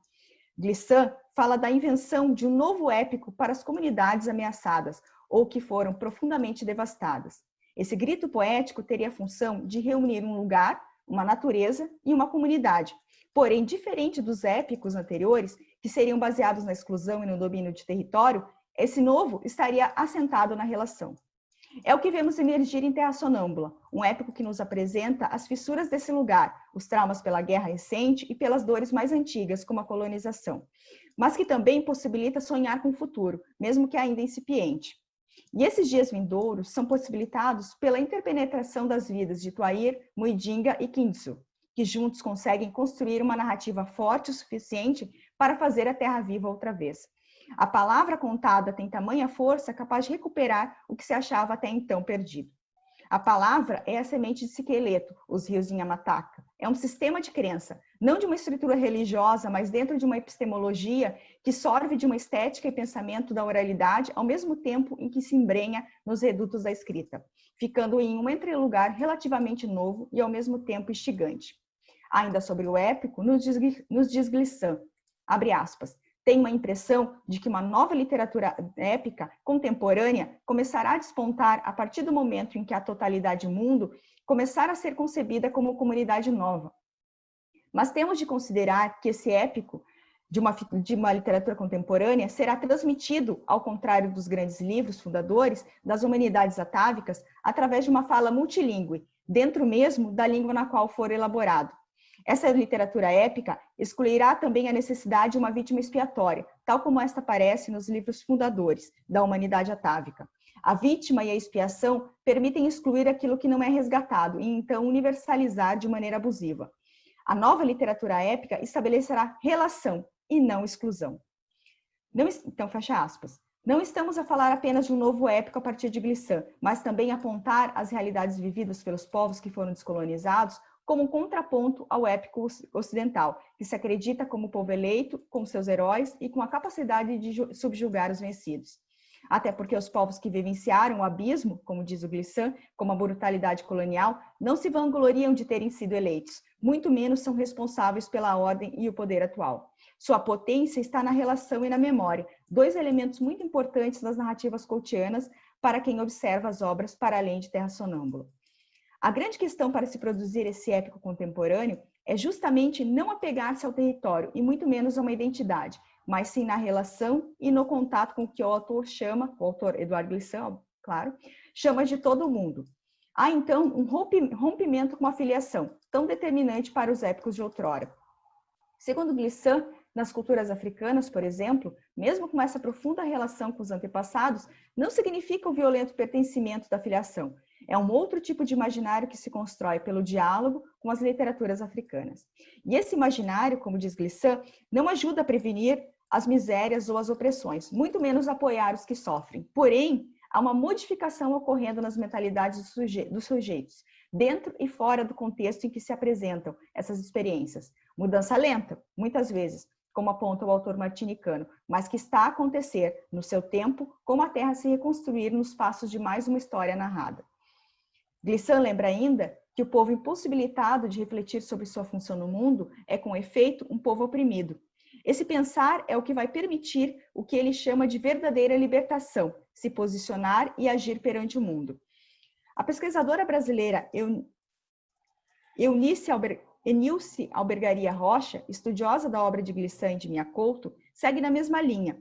Glissant fala da invenção de um novo épico para as comunidades ameaçadas ou que foram profundamente devastadas. Esse grito poético teria a função de reunir um lugar, uma natureza e uma comunidade. Porém, diferente dos épicos anteriores, que seriam baseados na exclusão e no domínio de território, esse novo estaria assentado na relação. É o que vemos emergir em Terra Sonâmbula, um épico que nos apresenta as fissuras desse lugar, os traumas pela guerra recente e pelas dores mais antigas, como a colonização, mas que também possibilita sonhar com o futuro, mesmo que ainda incipiente. E esses dias vindouros são possibilitados pela interpenetração das vidas de Tuair, Muidinga e Quintso, que juntos conseguem construir uma narrativa forte o suficiente para fazer a Terra viva outra vez. A palavra contada tem tamanha força capaz de recuperar o que se achava até então perdido. A palavra é a semente de Siqueleto, os rios de Inhamataca. É um sistema de crença, não de uma estrutura religiosa, mas dentro de uma epistemologia que sorve de uma estética e pensamento da oralidade ao mesmo tempo em que se embrenha nos redutos da escrita, ficando em um entrelugar relativamente novo e ao mesmo tempo instigante. Ainda sobre o épico, nos diz Glissant, abre aspas, tem uma impressão de que uma nova literatura épica contemporânea começará a despontar a partir do momento em que a totalidade do mundo começar a ser concebida como comunidade nova. Mas temos de considerar que esse épico de uma literatura contemporânea será transmitido, ao contrário dos grandes livros fundadores das humanidades atávicas, através de uma fala multilingüe, dentro mesmo da língua na qual for elaborado. Essa literatura épica excluirá também a necessidade de uma vítima expiatória, tal como esta aparece nos livros fundadores da humanidade atávica. A vítima e a expiação permitem excluir aquilo que não é resgatado e então universalizar de maneira abusiva. A nova literatura épica estabelecerá relação e não exclusão. Então, fecha aspas. Não estamos a falar apenas de um novo épico a partir de Glissant, mas também apontar as realidades vividas pelos povos que foram descolonizados como um contraponto ao épico ocidental, que se acredita como povo eleito, com seus heróis e com a capacidade de subjugar os vencidos. Até porque os povos que vivenciaram o abismo, como diz o Glissant, como a brutalidade colonial, não se vangloriam de terem sido eleitos, muito menos são responsáveis pela ordem e o poder atual. Sua potência está na relação e na memória, dois elementos muito importantes nas narrativas Coutianas para quem observa as obras para além de Terra Sonâmbula. A grande questão para se produzir esse épico contemporâneo é justamente não apegar-se ao território e muito menos a uma identidade, mas sim na relação e no contato com o que o autor chama, o autor Edouard Glissant, claro, chama de todo mundo. Há então um rompimento com a filiação, tão determinante para os épicos de outrora. Segundo Glissant, nas culturas africanas, por exemplo, mesmo com essa profunda relação com os antepassados, não significa o violento pertencimento da filiação. É um outro tipo de imaginário que se constrói pelo diálogo com as literaturas africanas. E esse imaginário, como diz Glissant, não ajuda a prevenir as misérias ou as opressões, muito menos apoiar os que sofrem. Porém, há uma modificação ocorrendo nas mentalidades dos sujeitos, dentro e fora do contexto em que se apresentam essas experiências. Mudança lenta, muitas vezes, como aponta o autor martinicano, mas que está a acontecer no seu tempo, como a Terra se reconstruir nos passos de mais uma história narrada. Glissant lembra ainda que o povo impossibilitado de refletir sobre sua função no mundo é, com efeito, um povo oprimido. Esse pensar é o que vai permitir o que ele chama de verdadeira libertação, se posicionar e agir perante o mundo. A pesquisadora brasileira Eunice Albergaria Rocha, estudiosa da obra de Glissant e de Miacouto, segue na mesma linha.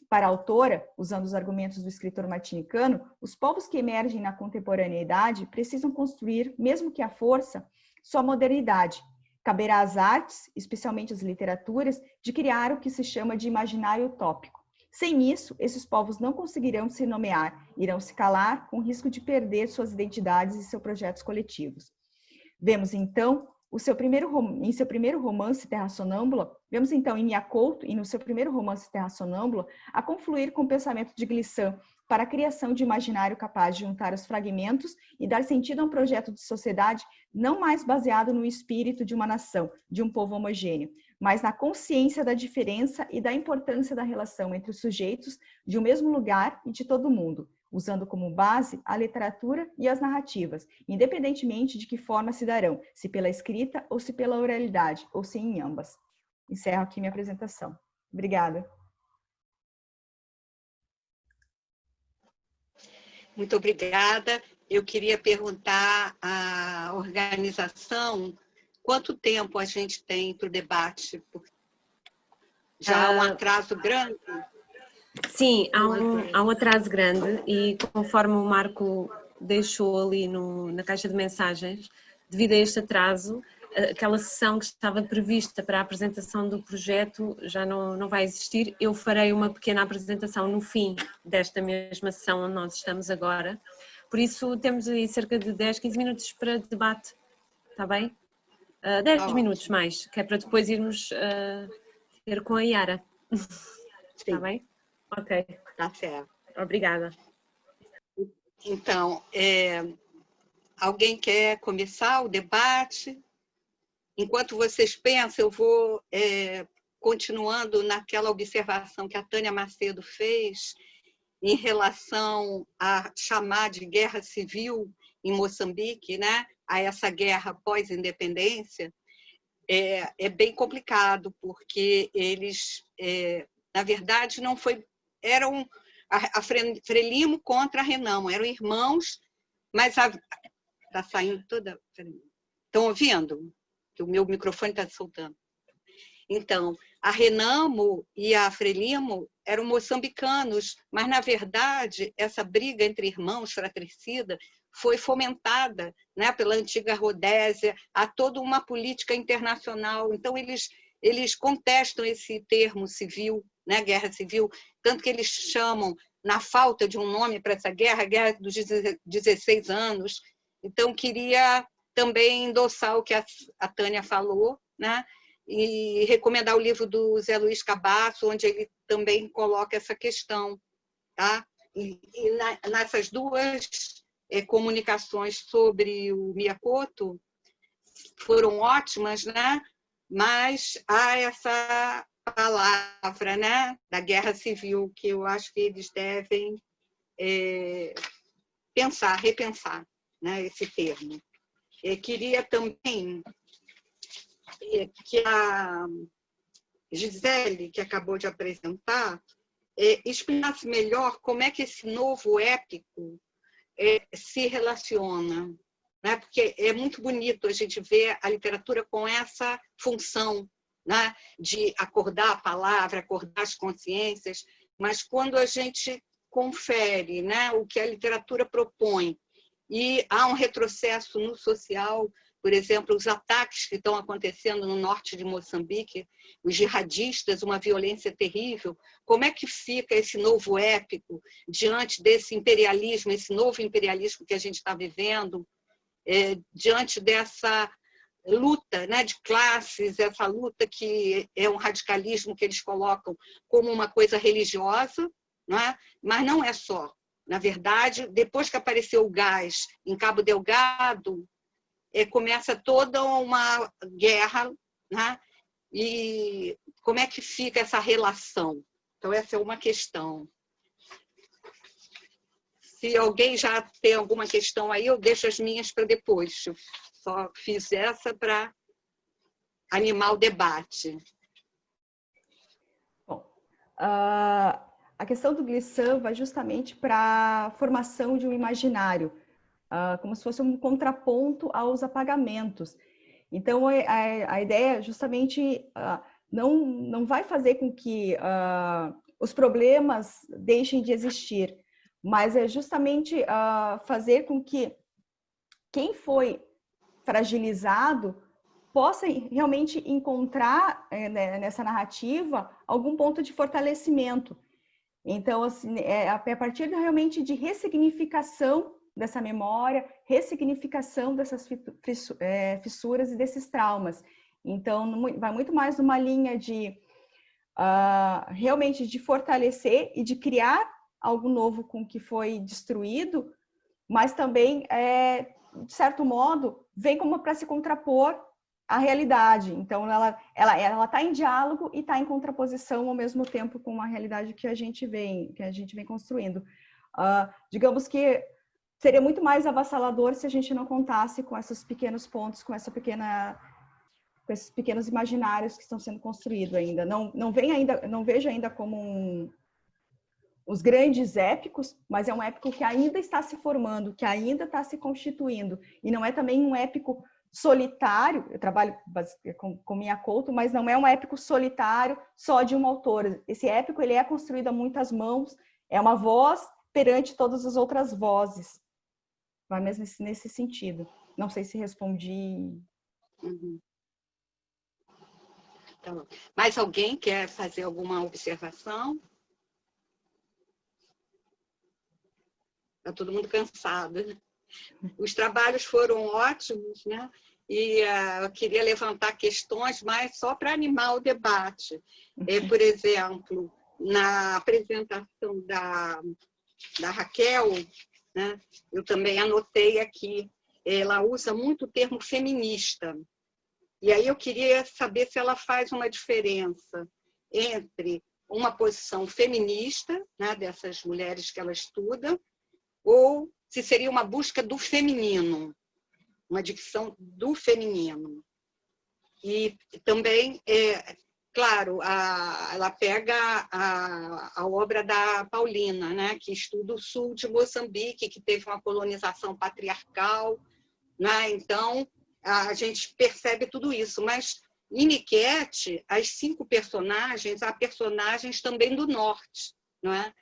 Para a autora, usando os argumentos do escritor martinicano, os povos que emergem na contemporaneidade precisam construir, mesmo que à força, sua modernidade. Caberá às artes, especialmente às literaturas, de criar o que se chama de imaginário utópico. Sem isso, esses povos não conseguirão se nomear, irão se calar, com risco de perder suas identidades e seus projetos coletivos. Vemos então, em seu primeiro romance Terra Sonâmbula, vemos então em Miacouto e no seu primeiro romance Terra Sonâmbula, a confluir com o pensamento de Glissant para a criação de imaginário capaz de juntar os fragmentos e dar sentido a um projeto de sociedade não mais baseado no espírito de uma nação, de um povo homogêneo, mas na consciência da diferença e da importância da relação entre os sujeitos de um mesmo lugar e de todo o mundo, usando como base a literatura e as narrativas, independentemente de que forma se darão, se pela escrita ou se pela oralidade, ou se em ambas. Encerro aqui minha apresentação. Obrigada. Muito obrigada. Eu queria perguntar à organização quanto tempo a gente tem para o debate? Já há um atraso grande? Sim, há um atraso grande e conforme o Marco deixou ali na caixa de mensagens, devido a este atraso, aquela sessão que estava prevista para a apresentação do projeto já não vai existir. Eu farei uma pequena apresentação no fim desta mesma sessão onde nós estamos agora. Por isso temos aí cerca de 10, 15 minutos para debate, está bem? 10 minutos mais, que é para depois irmos ter com a Yara. Está bem? Ok. Está certo. Obrigada. Então, alguém quer começar o debate? Enquanto vocês pensam, eu vou continuando naquela observação que a Tânia Macedo fez em relação a chamar de guerra civil em Moçambique, né? A essa guerra pós-independência. É bem complicado, porque eles, na verdade, não foi... Eram a Frelimo contra a Renamo, eram irmãos, mas está saindo toda... Estão ouvindo? Que o meu microfone está soltando. Então, a Renamo e a Frelimo eram moçambicanos, mas, na verdade, essa briga entre irmãos, fratricida, foi fomentada, né, pela antiga Rodésia, há toda uma política internacional. Então, eles contestam esse termo civil, né, guerra civil, tanto que eles chamam, na falta de um nome para essa guerra, a guerra dos 16 anos. Então, queria também endossar o que a Tânia falou, né, e recomendar o livro do Zé Luiz Cabasso, onde ele também coloca essa questão. Tá? E nessas duas comunicações sobre o Miyakoto foram ótimas, né? Mas há essa palavra, né, da guerra civil, que eu acho que eles devem repensar, né, esse termo. Queria também que a Gisele, que acabou de apresentar, explicasse melhor como é que esse novo épico se relaciona, né? Porque é muito bonito a gente ver a literatura com essa função, né, de acordar a palavra, acordar as consciências, mas quando a gente confere, né, o que a literatura propõe e há um retrocesso no social, por exemplo, os ataques que estão acontecendo no norte de Moçambique, os jihadistas, uma violência terrível, como é que fica esse novo épico diante desse imperialismo, esse novo imperialismo que a gente está vivendo, diante dessa luta, né, de classes, essa luta que é um radicalismo que eles colocam como uma coisa religiosa, não é? Mas não é só. Na verdade, depois que apareceu o gás em Cabo Delgado, começa toda uma guerra, né? E como é que fica essa relação? Então, essa é uma questão. Se alguém já tem alguma questão aí, eu deixo as minhas para depois. Eu só fiz essa para animar o debate. Bom, a questão do Glissant vai justamente para a formação de um imaginário, como se fosse um contraponto aos apagamentos. Então, a ideia justamente não vai fazer com que os problemas deixem de existir, mas é justamente fazer com que quem foi fragilizado possa realmente encontrar nessa narrativa algum ponto de fortalecimento. Então, assim, a partir realmente de ressignificação dessa memória, ressignificação dessas fissuras e desses traumas. Então, vai muito mais numa linha de realmente de fortalecer e de criar algo novo com o que foi destruído, mas também, de certo modo, vem como para se contrapor à realidade. Então, ela está em diálogo e está em contraposição ao mesmo tempo com a realidade que a gente vem construindo. Digamos que seria muito mais avassalador se a gente não contasse com esses pequenos pontos, com esses pequenos imaginários que estão sendo construídos ainda. Não vejo ainda como os grandes épicos, mas é um épico que ainda está se formando, que ainda está se constituindo. E não é também um épico solitário, eu trabalho com Miyakoto, mas não é um épico solitário só de um autor. Esse épico ele é construído a muitas mãos, é uma voz perante todas as outras vozes. Vai mesmo nesse sentido. Não sei se respondi. Uhum. Então, mais alguém quer fazer alguma observação? Está todo mundo cansado. Os trabalhos foram ótimos, né? E eu queria levantar questões, mas só para animar o debate. Por exemplo, na apresentação da Raquel, né, eu também anotei aqui, ela usa muito o termo feminista. E aí eu queria saber se ela faz uma diferença entre uma posição feminista, né, dessas mulheres que ela estuda, ou se seria uma busca do feminino, uma dicção do feminino. E também, claro, ela pega a obra da Paulina, né, que estuda o sul de Moçambique, que teve uma colonização patriarcal, né? Então, a gente percebe tudo isso, mas em Niket, as 5 personagens, há personagens também do norte, não é?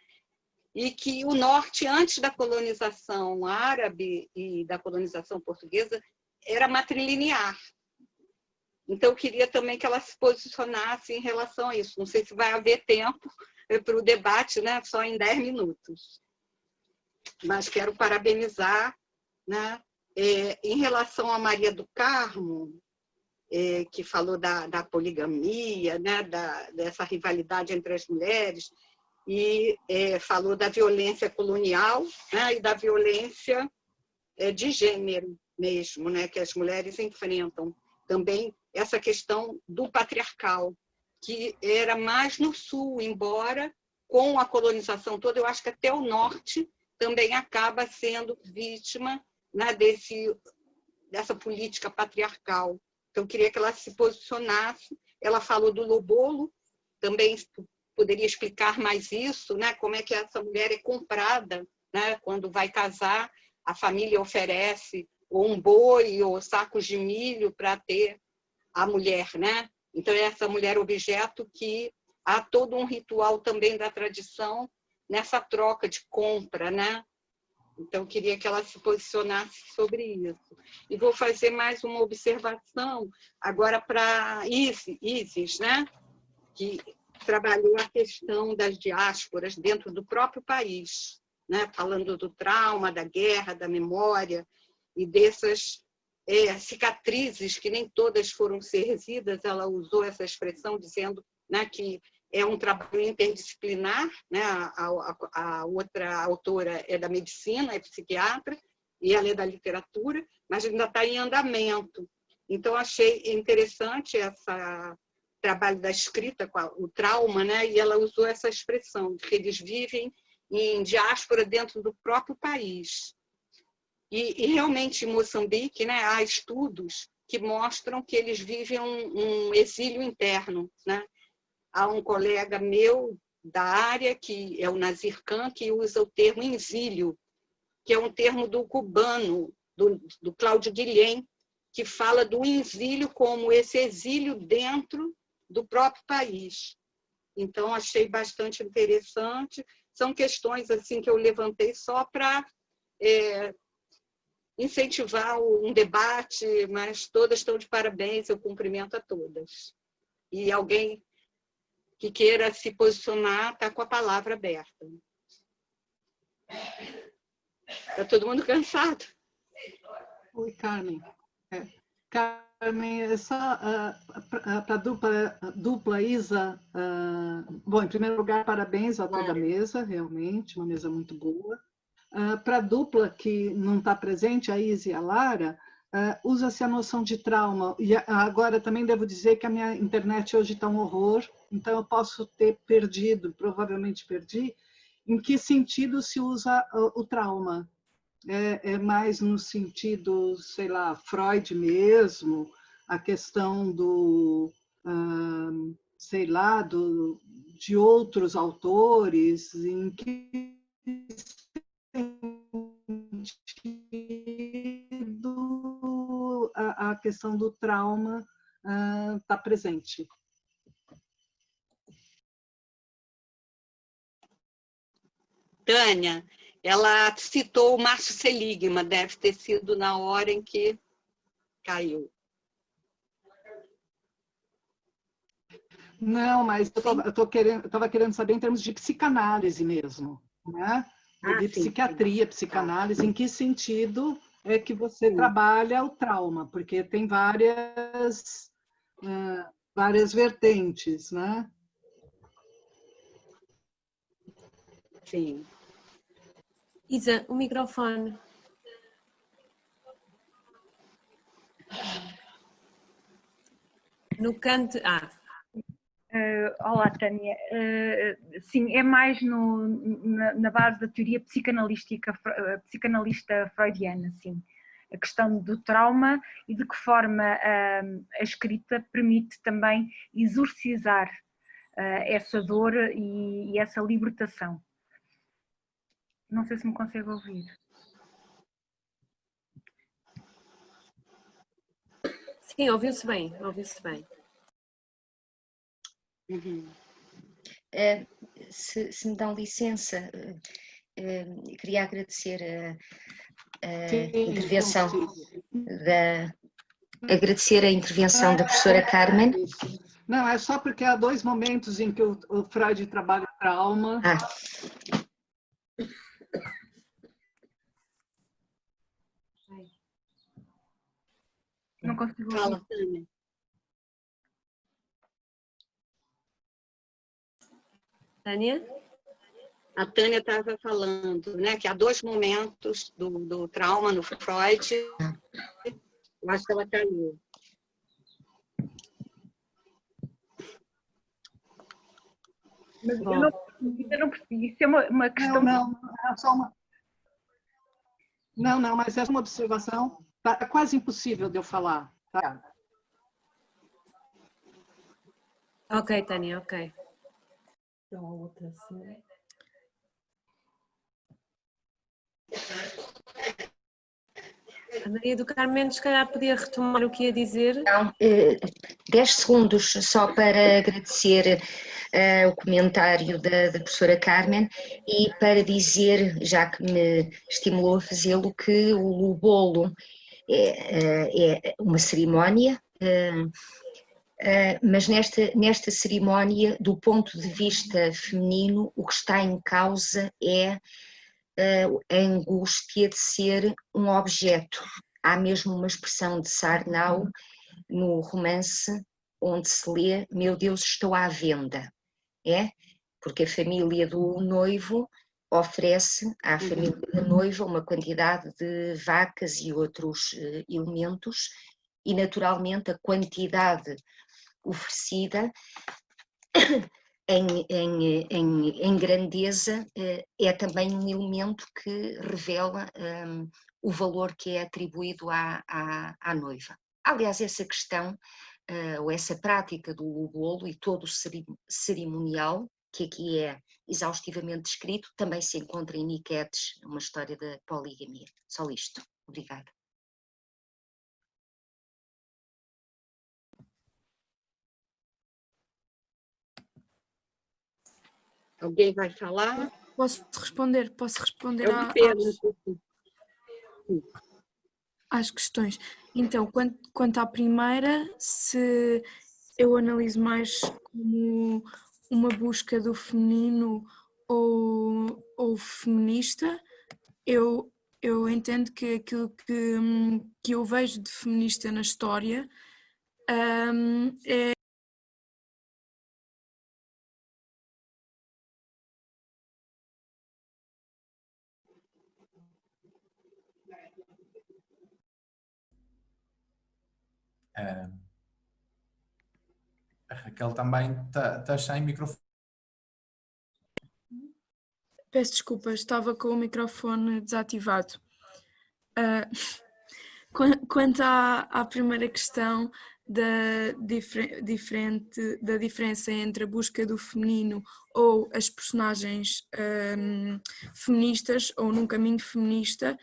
E que o norte, antes da colonização árabe e da colonização portuguesa, era matrilinear. Então, eu queria também que ela se posicionasse em relação a isso. Não sei se vai haver tempo para o debate, né? Só em 10 minutos. Mas quero parabenizar, né? Em relação a Maria do Carmo, que falou da poligamia, né? Dessa rivalidade entre as mulheres, e falou da violência colonial, né? E da violência de gênero mesmo, né? Que as mulheres enfrentam. Também essa questão do patriarcal, que era mais no sul, embora com a colonização toda, eu acho que até o norte também acaba sendo vítima, né, dessa política patriarcal. Então, eu queria que ela se posicionasse. Ela falou do lobolo, também poderia explicar mais isso, né, como é que essa mulher é comprada, né, quando vai casar, a família oferece ou um boi ou sacos de milho para ter a mulher, né? Então, é essa mulher objeto que há todo um ritual também da tradição nessa troca de compra, né? Então, eu queria que ela se posicionasse sobre isso. E vou fazer mais uma observação agora para Isis, né? Que trabalhou a questão das diásporas dentro do próprio país, né? Falando do trauma, da guerra, da memória e dessas cicatrizes, que nem todas foram serzidas. Ela usou essa expressão dizendo, né, que é um trabalho interdisciplinar, né? A outra autora é da medicina, é psiquiatra, e ela é da literatura, mas ainda está em andamento. Então, achei interessante esse trabalho da escrita, com o trauma, né? E ela usou essa expressão, de que eles vivem em diáspora dentro do próprio país. E realmente, em Moçambique, né, há estudos que mostram que eles vivem um exílio interno, né? Há um colega meu da área, que é o Nazir Khan, que usa o termo exílio, que é um termo do cubano, do Cláudio Guilhem, que fala do exílio como esse exílio dentro do próprio país. Então, achei bastante interessante. São questões assim que eu levantei só para incentivar um debate, mas todas estão de parabéns, eu cumprimento a todas. E alguém que queira se posicionar está com a palavra aberta. Está todo mundo cansado? Oi, Carmen. Carmen, é só para a dupla Isa. Bom, em primeiro lugar, parabéns a toda a mesa, realmente, uma mesa muito boa. Para a dupla que não está presente, a Isa e a Lara, usa-se a noção de trauma. E agora também devo dizer que a minha internet hoje está um horror, então eu posso ter perdido, provavelmente perdi, em que sentido se usa o trauma. É mais no sentido, sei lá, Freud mesmo, a questão do, sei lá, de outros autores, em que sentido a questão do trauma está presente. Tânia, ela citou o Márcio Seligman, deve ter sido na hora em que caiu. Não, mas eu estava querendo saber em termos de psicanálise mesmo, né? De psiquiatria, psicanálise, em que sentido é que você trabalha o trauma? Porque tem várias vertentes, né? Sim. Isa, o microfone. No canto... Olá, Tânia. Sim, é mais na base da teoria psicanalista freudiana, sim. A questão do trauma e de que forma a escrita permite também exorcizar essa dor e essa libertação. Não sei se me consegue ouvir. Sim, ouviu-se bem, ouviu-se bem. Se me dão licença, queria agradecer a intervenção agradecer a intervenção da professora Carmen. Não, é só porque há 2 momentos em que o Freud trabalha para a alma. Não consigo Fala, ouvir. Tânia. Tânia? A Tânia estava falando, né, que há 2 momentos do trauma no Freud. Eu acho que ela caiu. Mas eu não percebi. Isso é uma questão... Não, é só uma... Não, mas é uma observação. É quase impossível de eu falar. Tá? Ok, Tânia, ok. Então, a outra sim. A Maria do Carmo, se calhar podia retomar o que ia dizer. Não, 10 segundos só para agradecer o comentário da professora Carmen e para dizer, já que me estimulou a fazê-lo, que o bolo é uma cerimónia, mas nesta cerimónia, do ponto de vista feminino, o que está em causa é a angústia de ser um objeto. Há mesmo uma expressão de Sarnau no romance onde se lê: meu Deus, estou à venda. Porque a família do noivo oferece à família da noiva uma quantidade de vacas e outros elementos e naturalmente a quantidade oferecida em grandeza é também um elemento que revela o valor que é atribuído à noiva. Aliás, essa questão, ou essa prática do bolo e todo o cerimonial, que aqui é exaustivamente descrito, também se encontra em Nicetes, uma história da poligamia. Só isto. Obrigada. Alguém vai falar? Posso responder às questões. Então, quanto à primeira, se eu analiso mais como uma busca do feminino ou feminista, eu entendo que aquilo que eu vejo de feminista na história é A Raquel também está sem microfone. Peço desculpa, estava com o microfone desativado. Quanto à primeira questão da diferença entre a busca do feminino ou as personagens feministas ou num caminho feminista,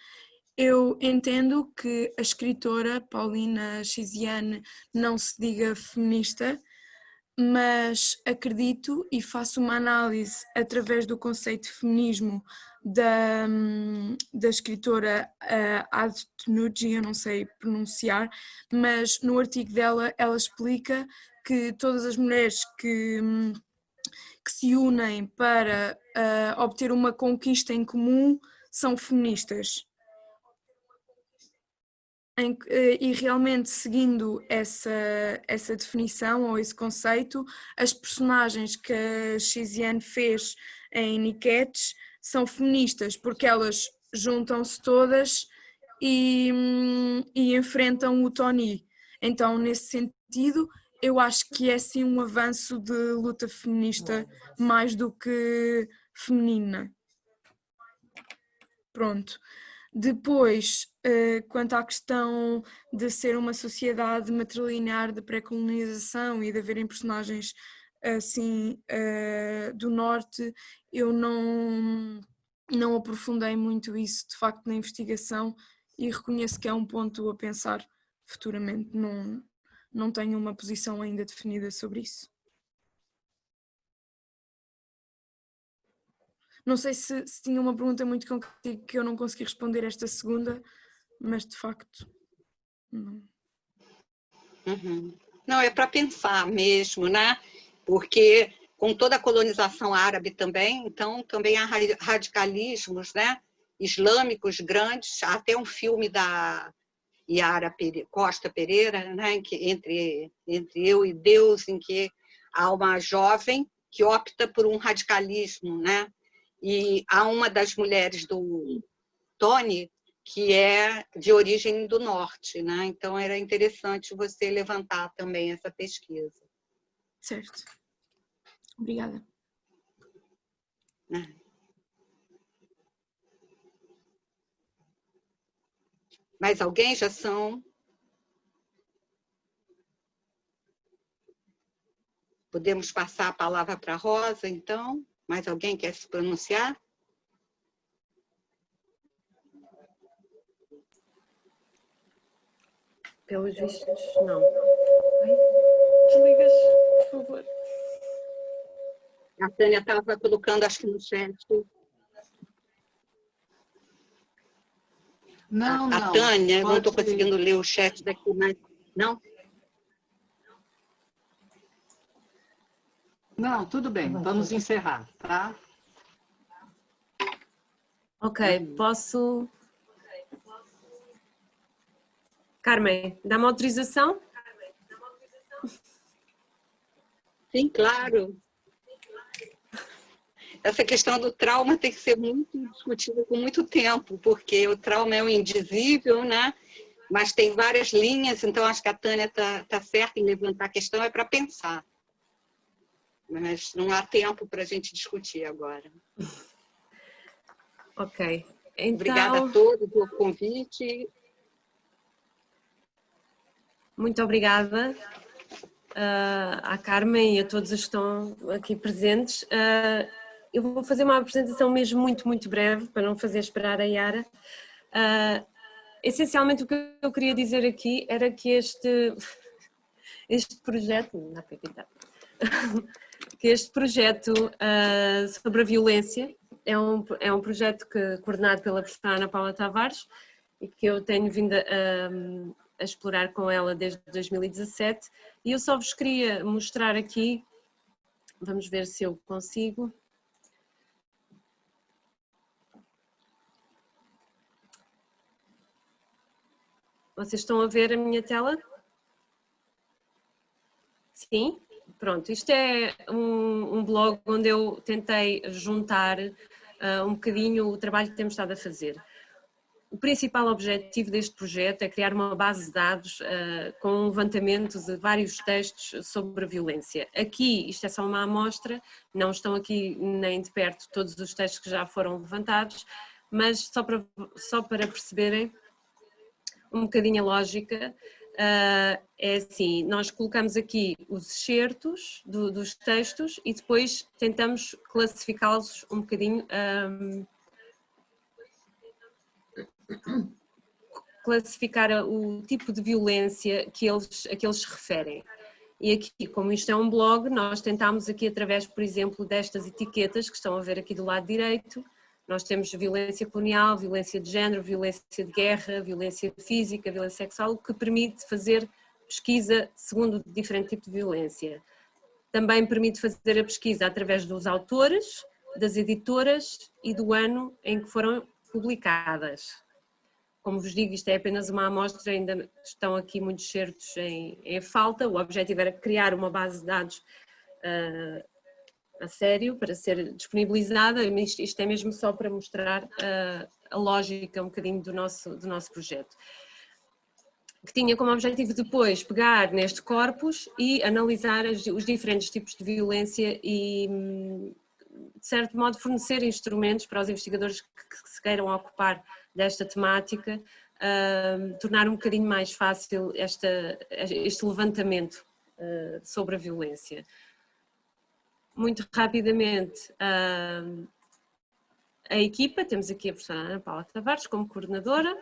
eu entendo que a escritora Paulina Chiziane não se diga feminista, mas acredito e faço uma análise através do conceito de feminismo da escritora Adnuji, eu não sei pronunciar, mas no artigo dela ela explica que todas as mulheres que se unem para obter uma conquista em comum são feministas. E realmente, seguindo essa definição ou esse conceito, as personagens que a Chiziane fez em Nicetes são feministas porque elas juntam-se todas e enfrentam o Tony. Então, nesse sentido, eu acho que é sim um avanço de luta feminista mais do que feminina. Pronto. Depois, quanto à questão de ser uma sociedade matrilinear de pré-colonização e de haverem personagens assim do norte, eu não aprofundei muito isso de facto na investigação e reconheço que é um ponto a pensar futuramente, não tenho uma posição ainda definida sobre isso. Não sei se tinha uma pergunta muito concreta que eu não consegui responder esta segunda, mas de facto não. Uhum. Não, é para pensar mesmo, né? Porque com toda a colonização árabe também, então também há radicalismos, né? Islâmicos grandes, há até um filme da Yara Costa Pereira, né? entre Eu e Deus, em que há uma jovem que opta por um radicalismo, né? E há uma das mulheres do Tony que é de origem do norte, né? Então era interessante você levantar também essa pesquisa. Certo. Obrigada. Mais alguém? Já são... Podemos passar a palavra para a Rosa, então? Mais alguém quer se pronunciar? Pelos vistos, não. Desligas, por favor. A Tânia estava colocando, acho que no chat. Não, a não. Tânia, Pode... não estou conseguindo ler o chat daqui, mas... Não? Não, tudo bem. Vamos encerrar, tá? Ok, posso... Carmen, dá-me autorização? Sim, claro. Essa questão do trauma tem que ser muito discutida com muito tempo, porque o trauma é o indizível, né? Mas tem várias linhas, então acho que a Tânia está certa em levantar a questão, é para pensar. Mas não há tempo para a gente discutir agora. Ok. Então... Obrigada a todos pelo convite. Muito obrigada à Carmen e a todos os que estão aqui presentes. Eu vou fazer uma apresentação mesmo muito breve, para não fazer esperar a Yara. Essencialmente o que eu queria dizer aqui era que este projeto, não dá para evitar, que este projeto sobre a violência é um projeto coordenado pela professora Ana Paula Tavares e que eu tenho vindo a explorar com ela desde 2017, e eu só vos queria mostrar aqui, vamos ver se eu consigo. Vocês estão a ver a minha tela? Sim? Pronto, isto é um blog onde eu tentei juntar um bocadinho o trabalho que temos estado a fazer. O principal objetivo deste projeto é criar uma base de dados com um levantamento de vários textos sobre a violência. Aqui, isto é só uma amostra, não estão aqui nem de perto todos os textos que já foram levantados, mas só para perceberem um bocadinho a lógica, é assim, nós colocamos aqui os excertos dos textos e depois tentamos classificá-los um bocadinho, classificar o tipo de violência a que eles se referem. E aqui, como isto é um blog, nós tentámos aqui através, por exemplo, destas etiquetas que estão a ver aqui do lado direito, nós temos violência colonial, violência de género, violência de guerra, violência física, violência sexual, o que permite fazer pesquisa segundo diferente tipo de violência. Também permite fazer a pesquisa através dos autores, das editoras e do ano em que foram publicadas. Como vos digo, isto é apenas uma amostra, ainda estão aqui muitos certos em falta. O objetivo era criar uma base de dados a sério para ser disponibilizada, mas isto é mesmo só para mostrar a lógica um bocadinho do nosso projeto. Que tinha como objetivo depois pegar neste corpus e analisar os diferentes tipos de violência e, de certo modo, fornecer instrumentos para os investigadores que se queiram ocupar desta temática, tornar um bocadinho mais fácil este levantamento sobre a violência. Muito rapidamente, a equipa, temos aqui a professora Ana Paula Tavares como coordenadora,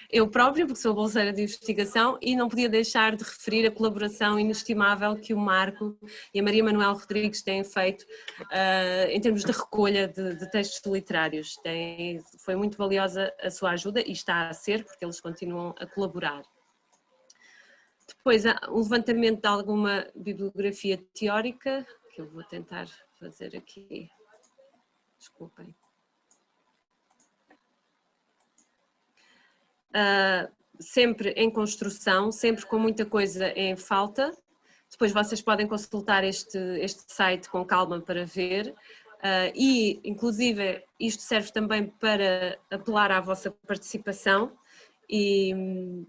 eu própria, porque sou bolseira de investigação, e não podia deixar de referir a colaboração inestimável que o Marco e a Maria Manuel Rodrigues têm feito em termos de recolha de textos literários. Foi muito valiosa a sua ajuda e está a ser, porque eles continuam a colaborar. Depois, o levantamento de alguma bibliografia teórica, que eu vou tentar fazer aqui. Desculpem. Sempre em construção, sempre com muita coisa em falta. Depois vocês podem consultar este site com calma para ver. E, inclusive, isto serve também para apelar à vossa participação e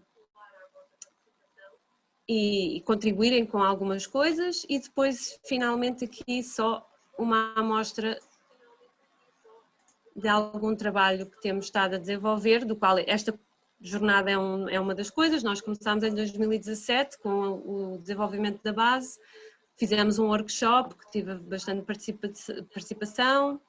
contribuírem com algumas coisas. E depois, finalmente, aqui só uma amostra de algum trabalho que temos estado a desenvolver, do qual esta jornada é uma das coisas. Nós começámos em 2017 com o desenvolvimento da base, fizemos um workshop que tive bastante participação,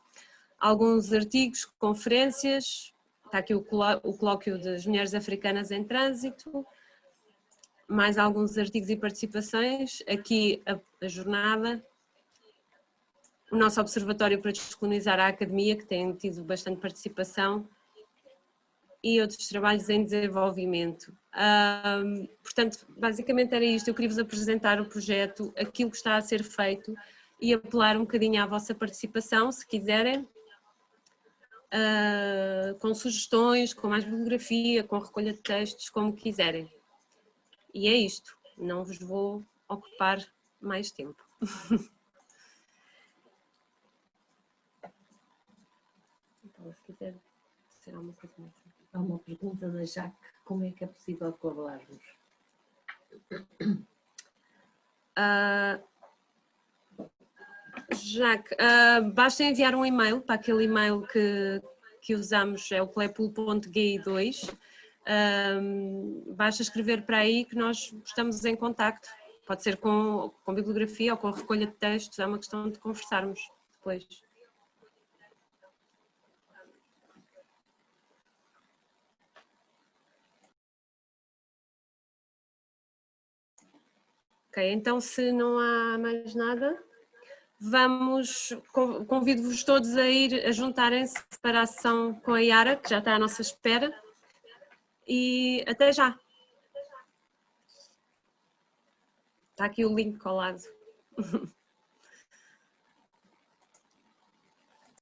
alguns artigos, conferências, está aqui o colóquio das mulheres africanas em trânsito, mais alguns artigos e participações, aqui a jornada, o nosso observatório para descolonizar a academia, que tem tido bastante participação, e outros trabalhos em desenvolvimento. Portanto, basicamente era isto. Eu queria vos apresentar o projeto, aquilo que está a ser feito e apelar um bocadinho à vossa participação, se quiserem, com sugestões, com mais bibliografia, com recolha de textos, como quiserem. E é isto, não vos vou ocupar mais tempo. Então, se quiser, será uma coisa mais. Há uma pergunta da Jaque, como é que é possível colaborar-vos? Jaque, basta enviar um e-mail para aquele e-mail que usamos, é o clepul.gi2. Basta escrever para aí que nós estamos em contacto. Pode ser com bibliografia ou com recolha de textos, é uma questão de conversarmos depois. Ok, então se não há mais nada, convido-vos todos a juntarem-se para a sessão com a Yara, que já está à nossa espera, e até já. Está aqui o link colado.